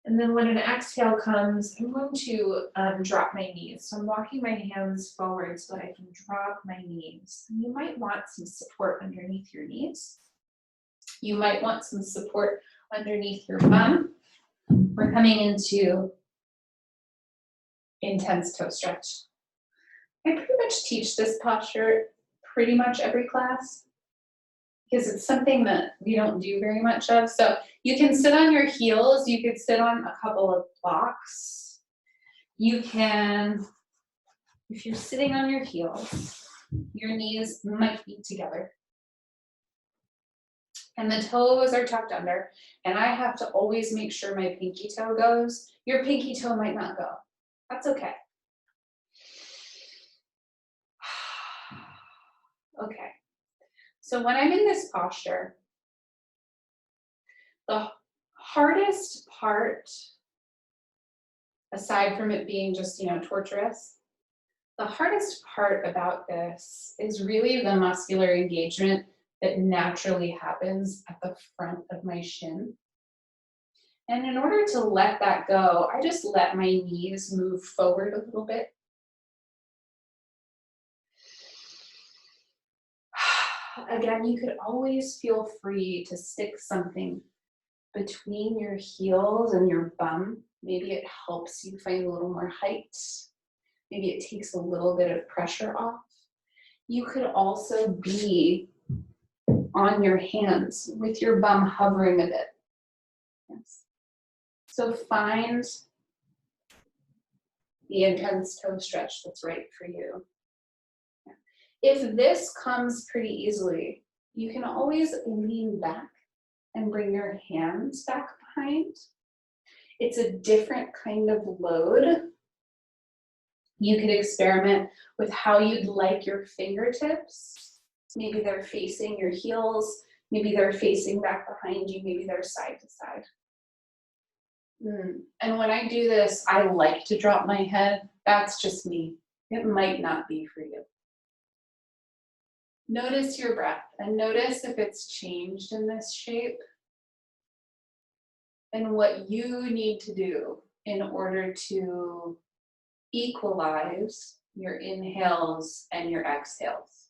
And then when an exhale comes, I'm going to drop my knees. So I'm walking my hands forward so that I can drop my knees. You might want some support underneath your knees. You might want some support underneath your bum. We're coming into intense toe stretch. I pretty much teach this posture pretty much every class because it's something that we don't do very much of. So you can sit on your heels. You could sit on a couple of blocks. You can, if you're sitting on your heels, your knees might be together. And the toes are tucked under. And I have to always make sure my pinky toe goes. Your pinky toe might not go. That's okay. Okay. So when I'm in this posture, the hardest part, aside from it being just, torturous, the hardest part about this is really the muscular engagement that naturally happens at the front of my shin. And in order to let that go, I just let my knees move forward a little bit. Again, you could always feel free to stick something between your heels and your bum. Maybe it helps you find a little more height. Maybe it takes a little bit of pressure off. You could also be on your hands with your bum hovering a bit. Yes. So find the intense toe stretch that's right for you. If this comes pretty easily, you can always lean back and bring your hands back behind. It's a different kind of load. You could experiment with how you'd like your fingertips. Maybe they're facing your heels, maybe they're facing back behind you, maybe they're side to side. And when I do this, I like to drop my head. That's just me. It might not be for you. Notice your breath and notice if it's changed in this shape and what you need to do in order to equalize your inhales and your exhales.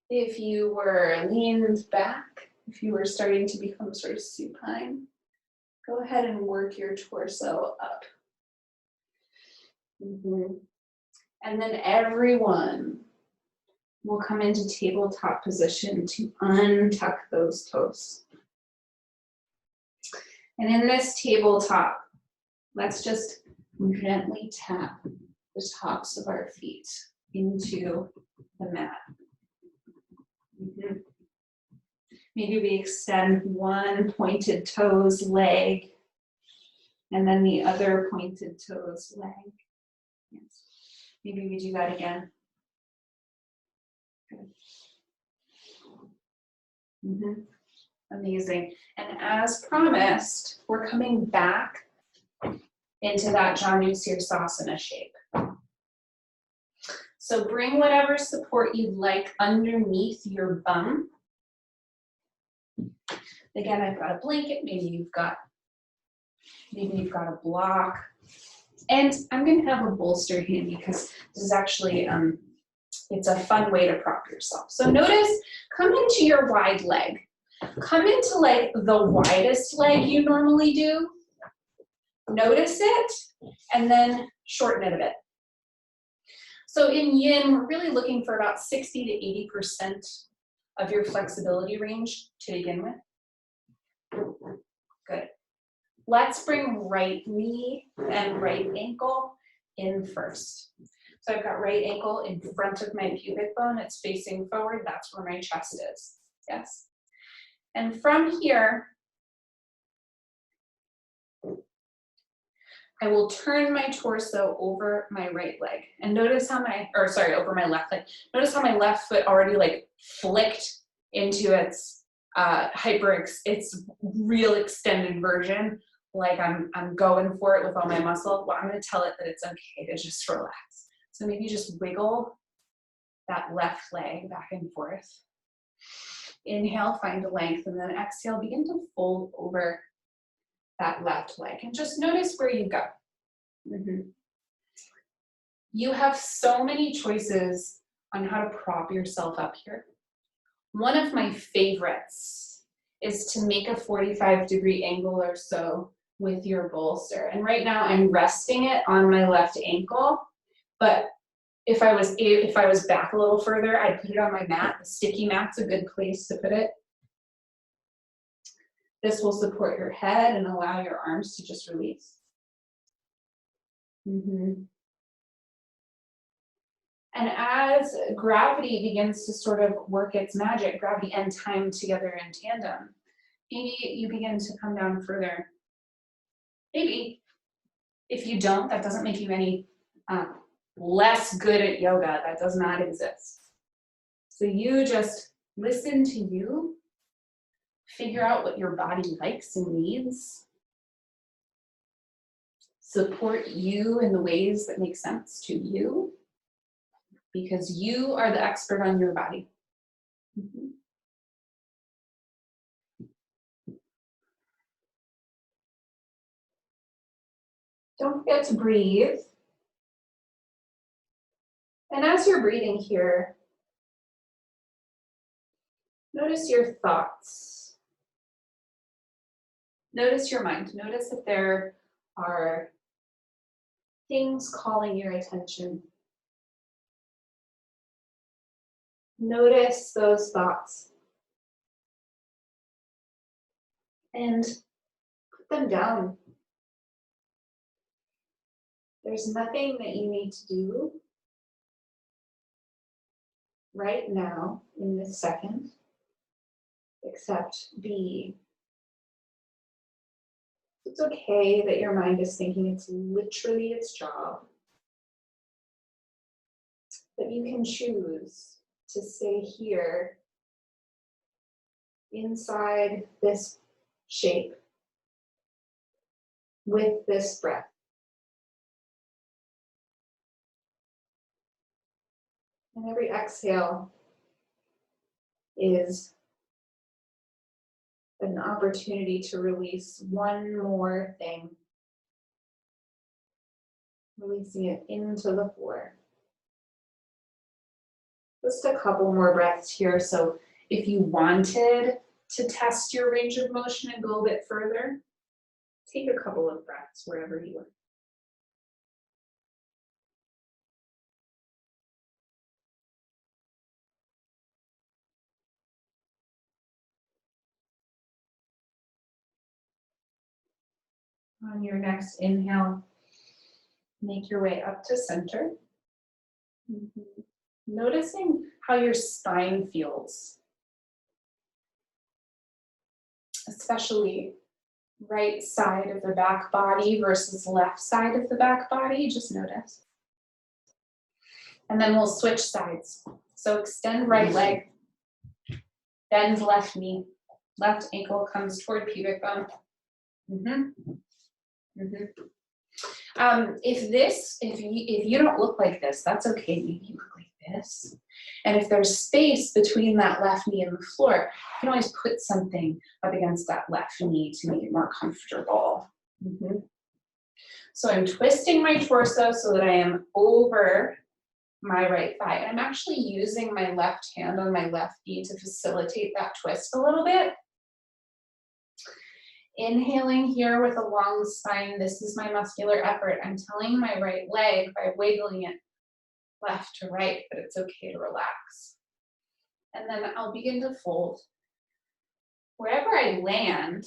If you were leaned back, if you were starting to become sort of supine, go ahead and work your torso up. And then everyone will come into tabletop position to untuck those toes. And in this tabletop, let's just gently tap the tops of our feet into the mat. Maybe we extend one pointed toes leg and then the other pointed toes leg. Yes. Maybe we do that again. Good. Amazing. And as promised, we're coming back into that Janu Sirsasana shape. So bring whatever support you'd like underneath your bum. Again, I've got a blanket, maybe you've got a block. And I'm going to have a bolster handy because this is actually, it's a fun way to prop yourself. So notice, come into your wide leg. Come into like the widest leg you normally do. Notice it, and then shorten it a bit. So in yin, we're really looking for about 60 to 80% of your flexibility range to begin with. Good. Let's bring right knee and right ankle in first. So I've got right ankle in front of my pubic bone. It's facing forward. That's where my chest is. Yes. And from here, I will turn my torso over my right leg. And notice how over my left leg. Notice how my left foot already like flicked into its its real extended version. Like I'm going for it with all my muscle. Well, I'm gonna tell it that it's okay to just relax. So maybe just wiggle that left leg back and forth. Inhale, find a length, and then exhale, begin to fold over that left leg. And just notice where you go. You have so many choices on how to prop yourself up here. One of my favorites is to make a 45-degree angle or so with your bolster. And right now I'm resting it on my left ankle, but if I was back a little further, I'd put it on my mat. The sticky mat's a good place to put it. This will support your head and allow your arms to just release. And as gravity begins to sort of work its magic, gravity and time together in tandem, maybe you begin to come down further. Maybe. If you don't, that doesn't make you any less good at yoga. That does not exist. So you just listen to you Figure out what your body likes and needs. Support you in the ways that make sense to you, because you are the expert on your body. Mhm. Don't forget to breathe. And as you're breathing here, notice your thoughts. Notice your mind. Notice if there are things calling your attention. Notice those thoughts. And put them down. There's nothing that you need to do right now in this second except be. It's okay that your mind is thinking it's literally its job, but you can choose to stay here inside this shape with this breath. And every exhale is an opportunity to release one more thing, releasing it into the floor. Just a couple more breaths here. So if you wanted to test your range of motion and go a bit further, take a couple of breaths wherever you are. On your next inhale, make your way up to center. Noticing how your spine feels, especially right side of the back body versus left side of the back body. Just notice. And then we'll switch sides. So extend right leg, bend left knee, left ankle comes toward pubic bone. If you don't look like this, that's okay. Maybe you look like this. And if there's space between that left knee and the floor, you can always put something up against that left knee to make it more comfortable. So I'm twisting my torso so that I am over my right thigh. And I'm actually using my left hand on my left knee to facilitate that twist a little bit. Inhaling here with a long spine, this is my muscular effort. I'm telling my right leg by wiggling it left to right, but it's okay to relax. And then I'll begin to fold. Wherever I land,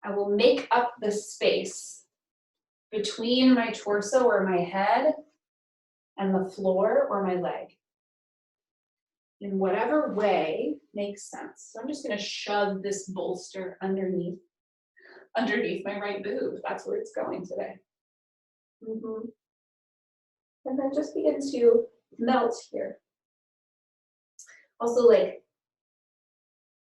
I will make up the space between my torso or my head and the floor or my leg, in whatever way makes sense. So I'm just going to shove this bolster underneath my right boob. That's where it's going today. And then just begin to melt here. Also, like,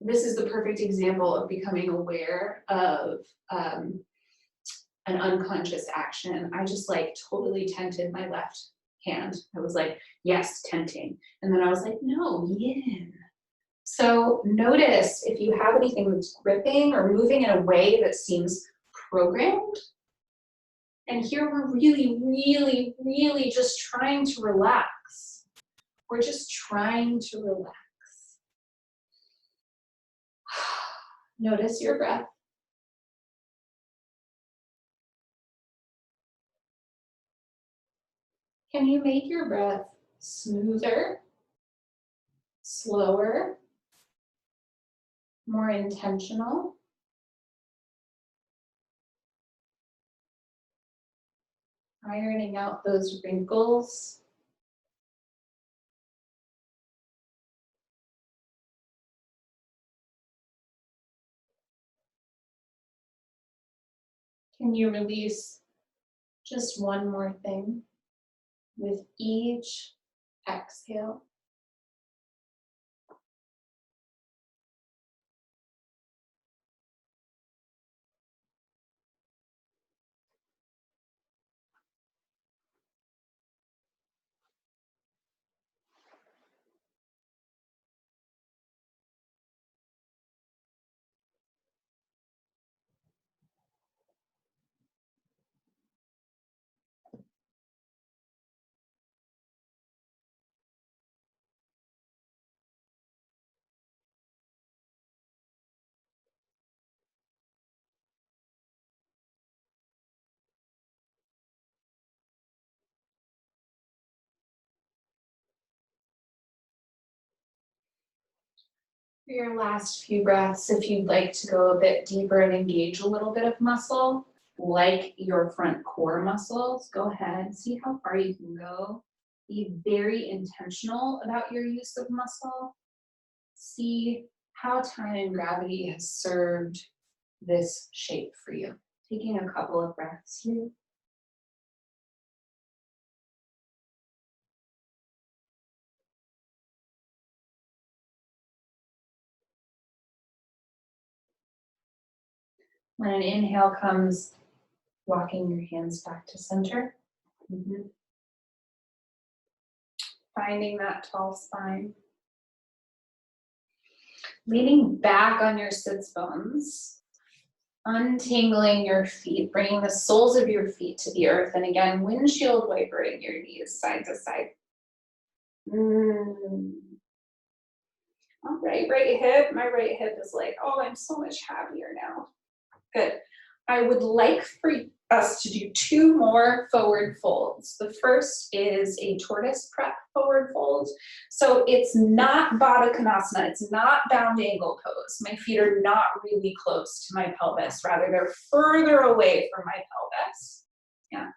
this is the perfect example of becoming aware of an unconscious action. I just like totally tented my left hand. I was like, yes, tenting. And then I was like, no, yin. So notice if you have anything that's gripping or moving in a way that seems programmed. And here we're really, really, really just trying to relax. We're just trying to relax. Notice your breath. Can you make your breath smoother, slower, more intentional? Ironing out those wrinkles. Can you release just one more thing with each exhale? For your last few breaths, if you'd like to go a bit deeper and engage a little bit of muscle, like your front core muscles, go ahead, see how far you can go. Be very intentional about your use of muscle. See how time and gravity has served this shape for you. Taking a couple of breaths here. When an inhale comes, walking your hands back to center. Finding that tall spine. Leaning back on your sits bones. Untangling your feet, bringing the soles of your feet to the earth. And again, windshield wipering your knees side to side. All right, right hip. My right hip is like, oh, I'm so much happier now. Good. I would like for us to do 2 more forward folds. The first is a tortoise prep forward fold. So it's not Baddha Konasana, it's not bound angle pose. My feet are not really close to my pelvis, rather they're further away from my pelvis. Yeah.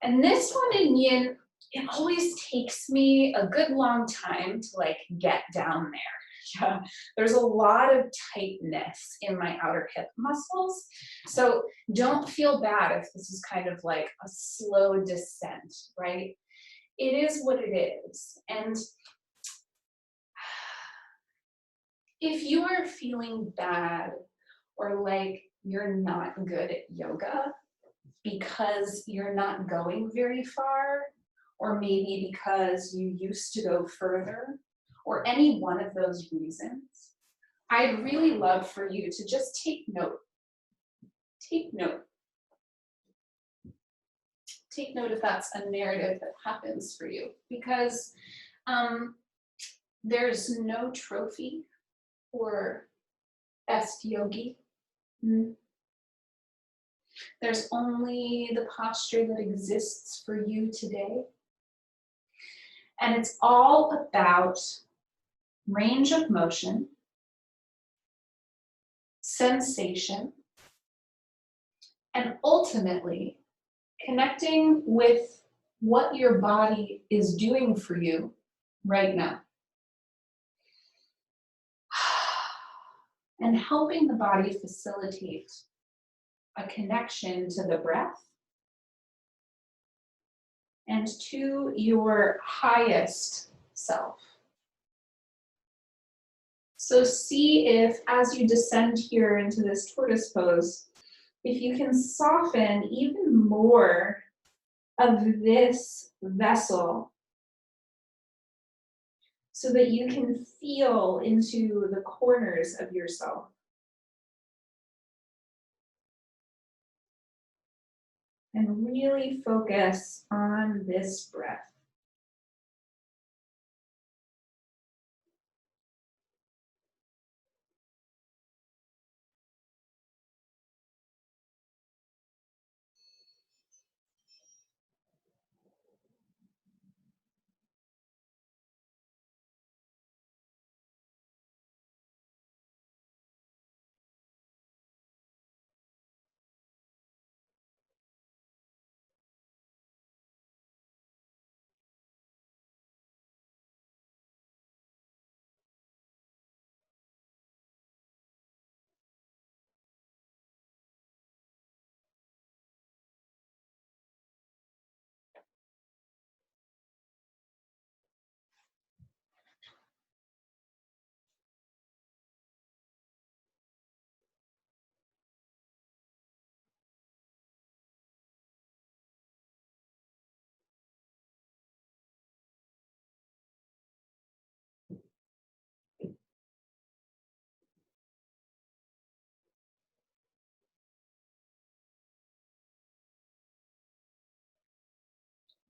And this one in yin, it always takes me a good long time to like get down there. Yeah, there's a lot of tightness in my outer hip muscles. So don't feel bad if this is kind of like a slow descent, right? It is what it is. And if you are feeling bad or like you're not good at yoga because you're not going very far, or maybe because you used to go further, or any one of those reasons, I'd really love for you to just take note. Take note. Take note if that's a narrative that happens for you, because there's no trophy for best yogi. There's only the posture that exists for you today. And it's all about range of motion, sensation, and ultimately connecting with what your body is doing for you right now. And helping the body facilitate a connection to the breath and to your highest self. So see if, as you descend here into this tortoise pose, if you can soften even more of this vessel so that you can feel into the corners of yourself. And really focus on this breath.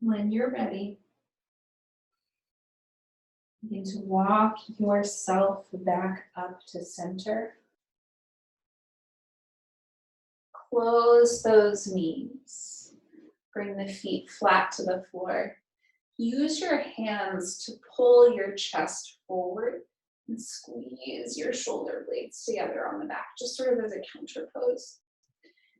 When you're ready, begin to walk yourself back up to center. Close those knees. Bring the feet flat to the floor. Use your hands to pull your chest forward. And squeeze your shoulder blades together on the back, just sort of as a counter pose.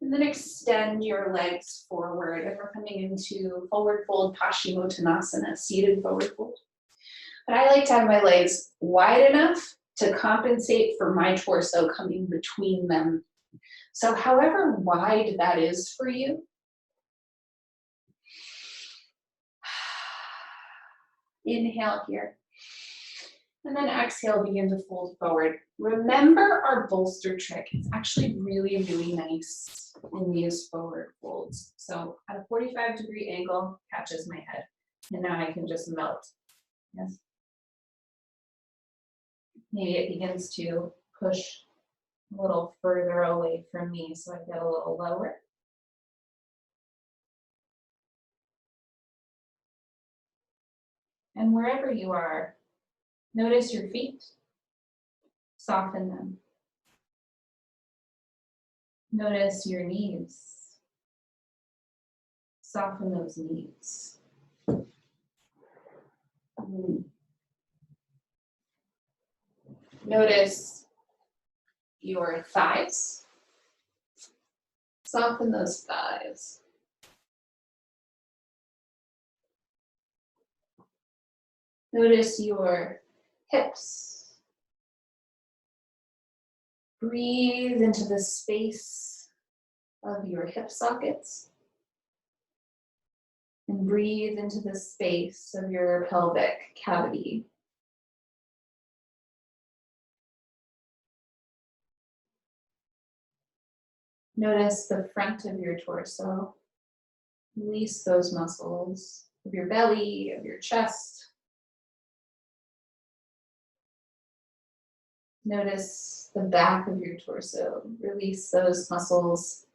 And then extend your legs forward. And we're coming into forward fold, Paschimottanasana, seated forward fold. But I like to have my legs wide enough to compensate for my torso coming between them. So however wide that is for you, inhale here. And then exhale, begin to fold forward. Remember our bolster trick. It's actually really, really nice in these forward folds. So at a 45-degree angle, catches my head. And now I can just melt. Yes. Maybe it begins to push a little further away from me, so I get a little lower. And wherever you are, notice your feet, soften them. Notice your knees, soften those knees. Notice your thighs, soften those thighs. Notice your hips. Breathe into the space of your hip sockets. And breathe into the space of your pelvic cavity. Notice the front of your torso. Release those muscles of your belly, of your chest. Notice the back of your torso. Release those muscles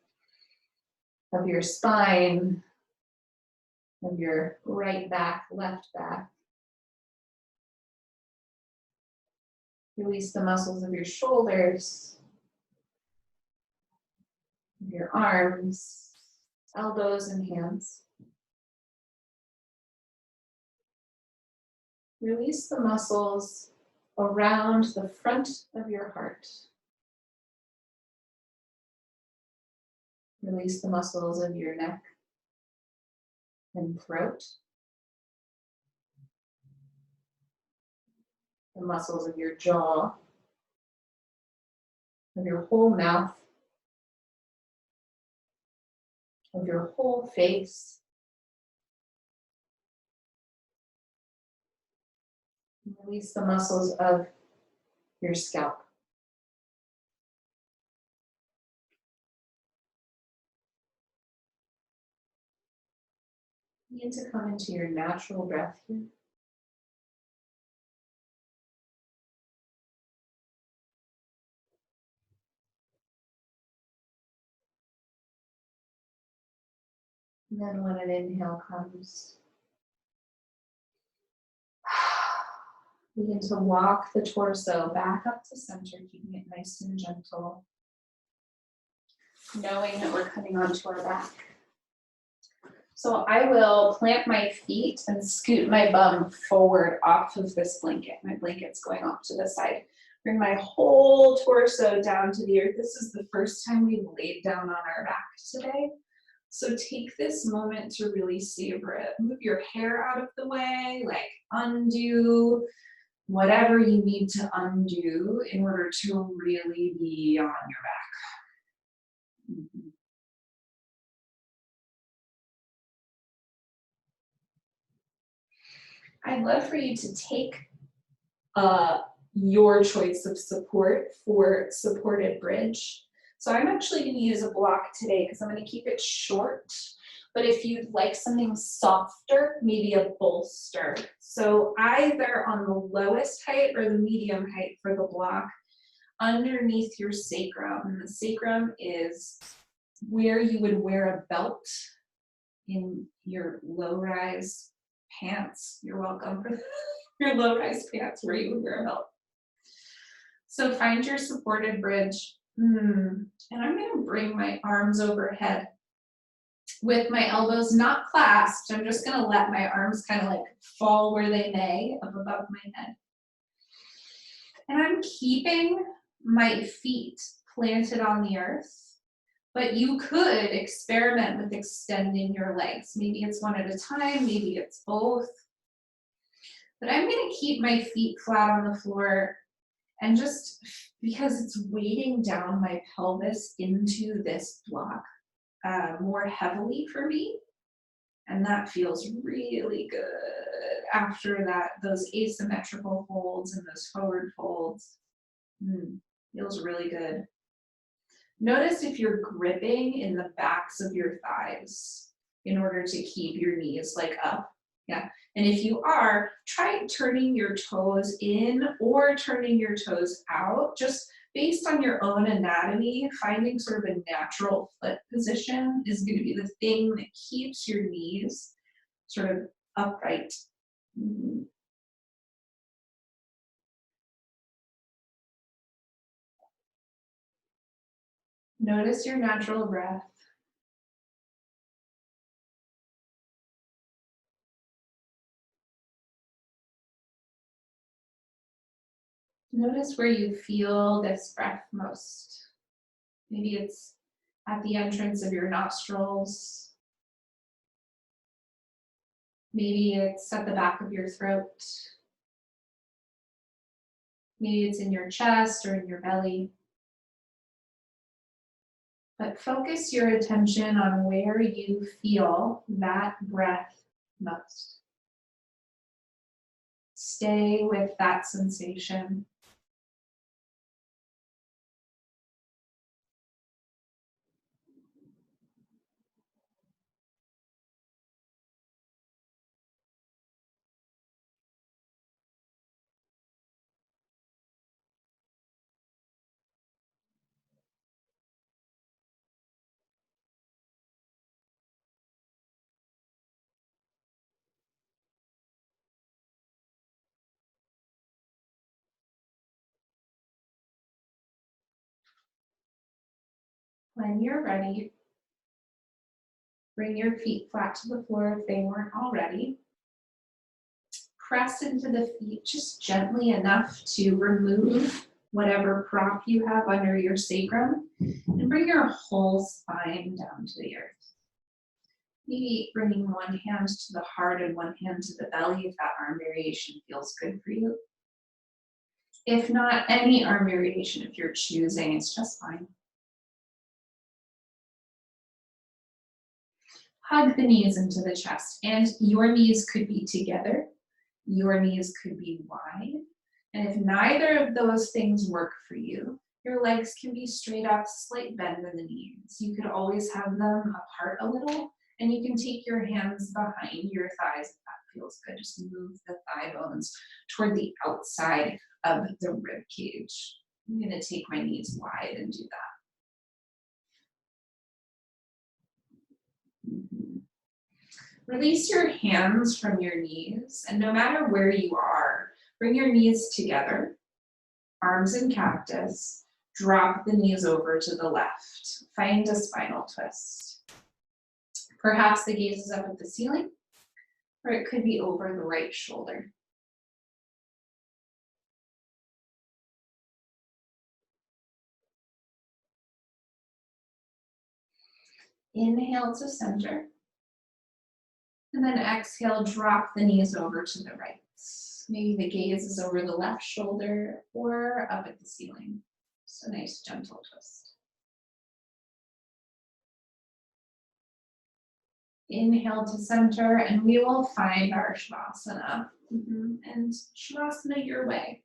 of your spine, of your right back, left back. Release the muscles of your shoulders, of your arms, elbows and hands. Release the muscles around the front of your heart. Release the muscles of your neck and throat. The muscles of your jaw, of your whole mouth, of your whole face. Release the muscles of your scalp. Begin to come into your natural breath here. And then when an inhale comes, begin to walk the torso back up to center, keeping it nice and gentle, knowing that we're coming onto our back. So I will plant my feet and scoot my bum forward off of this blanket. My blanket's going off to the side. Bring my whole torso down to the earth. This is the first time we've laid down on our back today. So take this moment to really savor it. Move your hair out of the way, like undo whatever you need to undo in order to really be on your back. Mm-hmm. I'd love for you to take your choice of support for supported bridge. So I'm actually going to use a block today because I'm going to keep it short. But if you'd like something softer, maybe a bolster. So either on the lowest height or the medium height for the block, underneath your sacrum. And the sacrum is where you would wear a belt in your low-rise pants. You're welcome for your low-rise pants where you would wear a belt. So find your supported bridge. And I'm going to bring my arms overhead with my elbows not clasped. I'm just going to let my arms kind of like fall where they may up above my head. And I'm keeping my feet planted on the earth, but you could experiment with extending your legs. Maybe it's one at a time, maybe it's both. But I'm going to keep my feet flat on the floor, and just because it's weighting down my pelvis into this block more heavily for me. And that feels really good after that, those asymmetrical folds and those forward folds. Feels really good. Notice if you're gripping in the backs of your thighs in order to keep your knees like up. Yeah. And if you are, try turning your toes in or turning your toes out, just based on your own anatomy. Finding sort of a natural foot position is going to be the thing that keeps your knees sort of upright. Notice your natural breath. Notice where you feel this breath most. Maybe it's at the entrance of your nostrils. Maybe it's at the back of your throat. Maybe it's in your chest or in your belly. But focus your attention on where you feel that breath most. Stay with that sensation. When you're ready, bring your feet flat to the floor if they weren't already. Press into the feet just gently enough to remove whatever prop you have under your sacrum, and bring your whole spine down to the earth. Maybe bringing one hand to the heart and one hand to the belly if that arm variation feels good for you. If not, any arm variation if you're choosing, it's just fine. Hug the knees into the chest, and your knees could be together. Your knees could be wide. And if neither of those things work for you, your legs can be straight up, slight bend in the knees. You could always have them apart a little, and you can take your hands behind your thighs if that feels good. Just move the thigh bones toward the outside of the rib cage. I'm going to take my knees wide and do that. Release your hands from your knees, and no matter where you are, bring your knees together, arms in cactus, drop the knees over to the left. Find a spinal twist. Perhaps the gaze is up at the ceiling, or it could be over the right shoulder. Inhale to center. And then exhale, drop the knees over to the right. Maybe the gaze is over the left shoulder or up at the ceiling. So nice gentle twist. Inhale to center, and we will find our Shavasana. And Shavasana your way.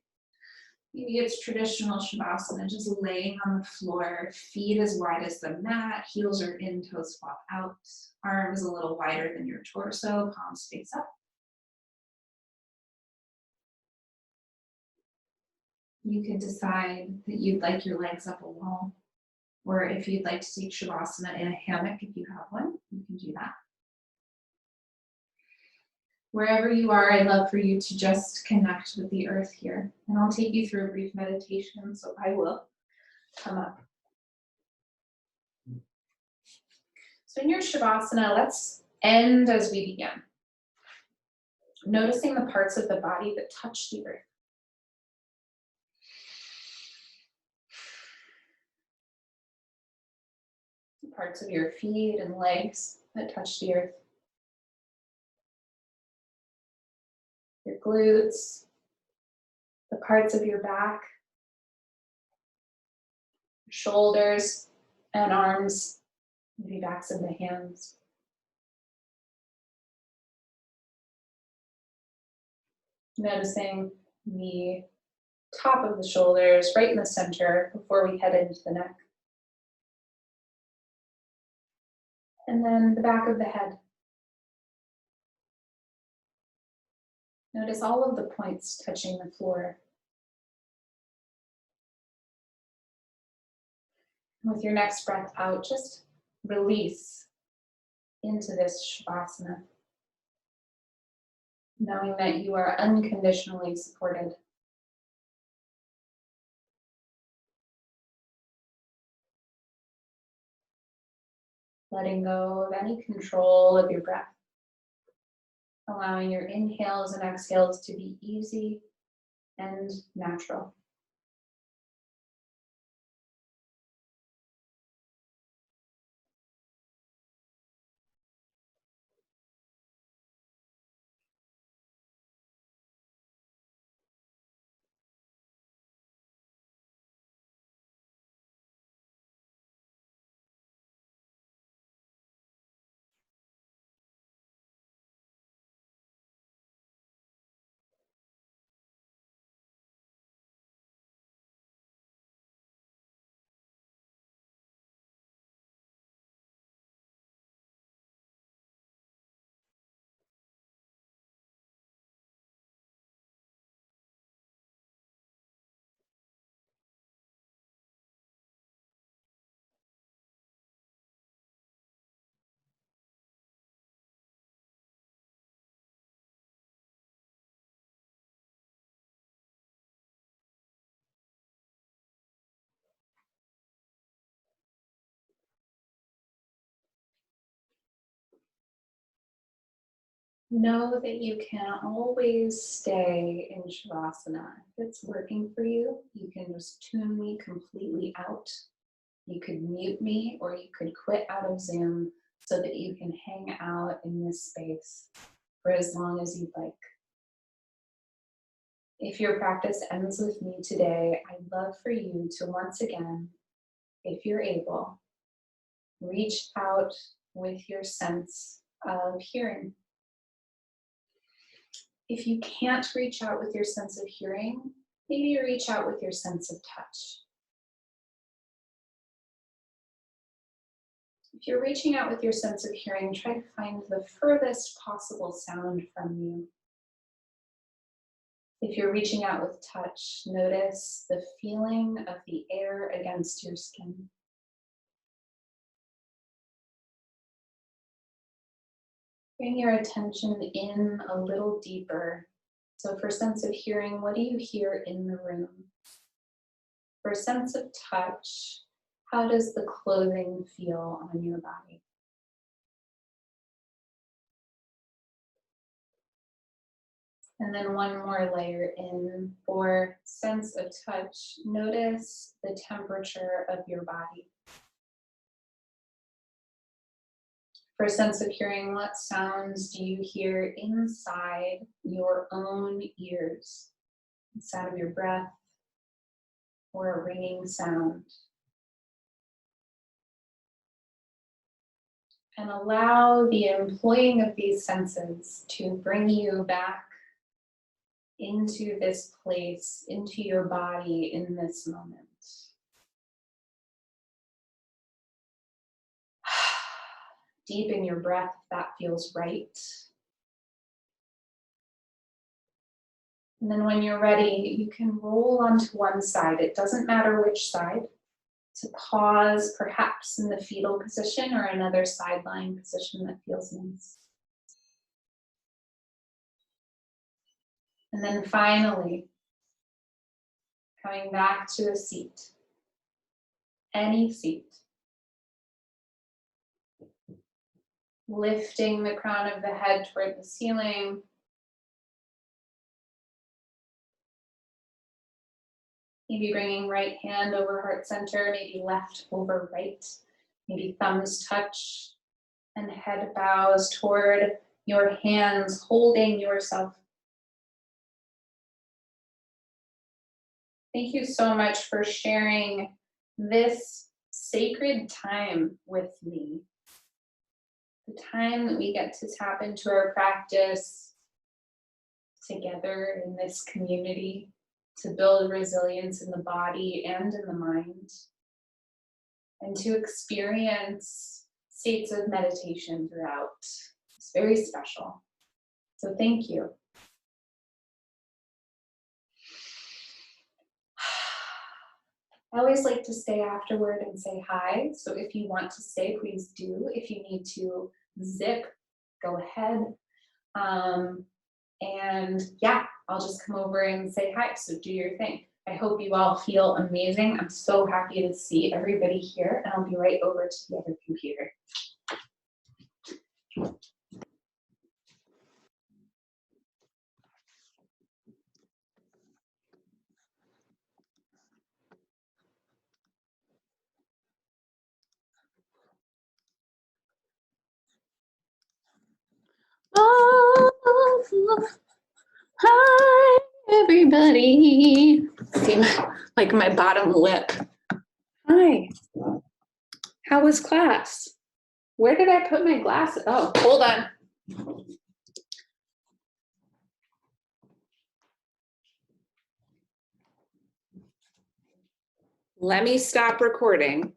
Maybe it's traditional Shavasana, just laying on the floor, feet as wide as the mat, heels are in, toes flop out, arms a little wider than your torso, palms face up. You could decide that you'd like your legs up a wall, or if you'd like to take Shavasana in a hammock, if you have one, you can do that. Wherever you are, I'd love for you to just connect with the earth here. And I'll take you through a brief meditation, so I will come up. So in your Shavasana, let's end as we began. Noticing the parts of the body that touch the earth. parts of your feet and legs that touch the earth. Your glutes, the parts of your back, your shoulders and arms, maybe backs of the hands. Noticing the top of the shoulders right in the center before we head into the neck. And then the back of the head. Notice all of the points touching the floor. With your next breath out, just release into this Shavasana, knowing that you are unconditionally supported. Letting go of any control of your breath. Allowing your inhales and exhales to be easy and natural. Know that you can always stay in Shavasana. If it's working for you, you can just tune me completely out. You could mute me or you could quit out of Zoom so that you can hang out in this space for as long as you'd like. If your practice ends with me today, I'd love for you to once again, if you're able, reach out with your sense of hearing. If you can't reach out with your sense of hearing, maybe reach out with your sense of touch. If you're reaching out with your sense of hearing, try to find the furthest possible sound from you. If you're reaching out with touch, notice the feeling of the air against your skin. Bring your attention in a little deeper. So for sense of hearing, what do you hear in the room? For sense of touch, how does the clothing feel on your body? And then one more layer in. For sense of touch, notice the temperature of your body. For sense of hearing, what sounds do you hear inside your own ears? The sound of your breath or a ringing sound. And allow the employing of these senses to bring you back into this place, into your body in this moment. Deepen your breath if that feels right. And then when you're ready, you can roll onto one side. It doesn't matter which side. To pause perhaps in the fetal position or another side lying position that feels nice. And then finally, coming back to a seat. Any seat. Lifting the crown of the head toward the ceiling. Maybe bringing right hand over heart center, maybe left over right. Maybe thumbs touch and head bows toward your hands holding yourself. Thank you so much for sharing this sacred time with me. The time that we get to tap into our practice together in this community to build resilience in the body and in the mind, and to experience states of meditation throughout. It's very special. So thank you. I always like to stay afterward and say hi. So if you want to stay, please do. If you need to zip, go ahead. And yeah, I'll just come over and say hi. So do your thing. I hope you all feel amazing. I'm so happy to see everybody here, and I'll be right over to the other computer. Oh, hi, everybody. See, like my bottom lip. Hi. How was class? Where did I put my glasses? Oh, hold on. Let me stop recording.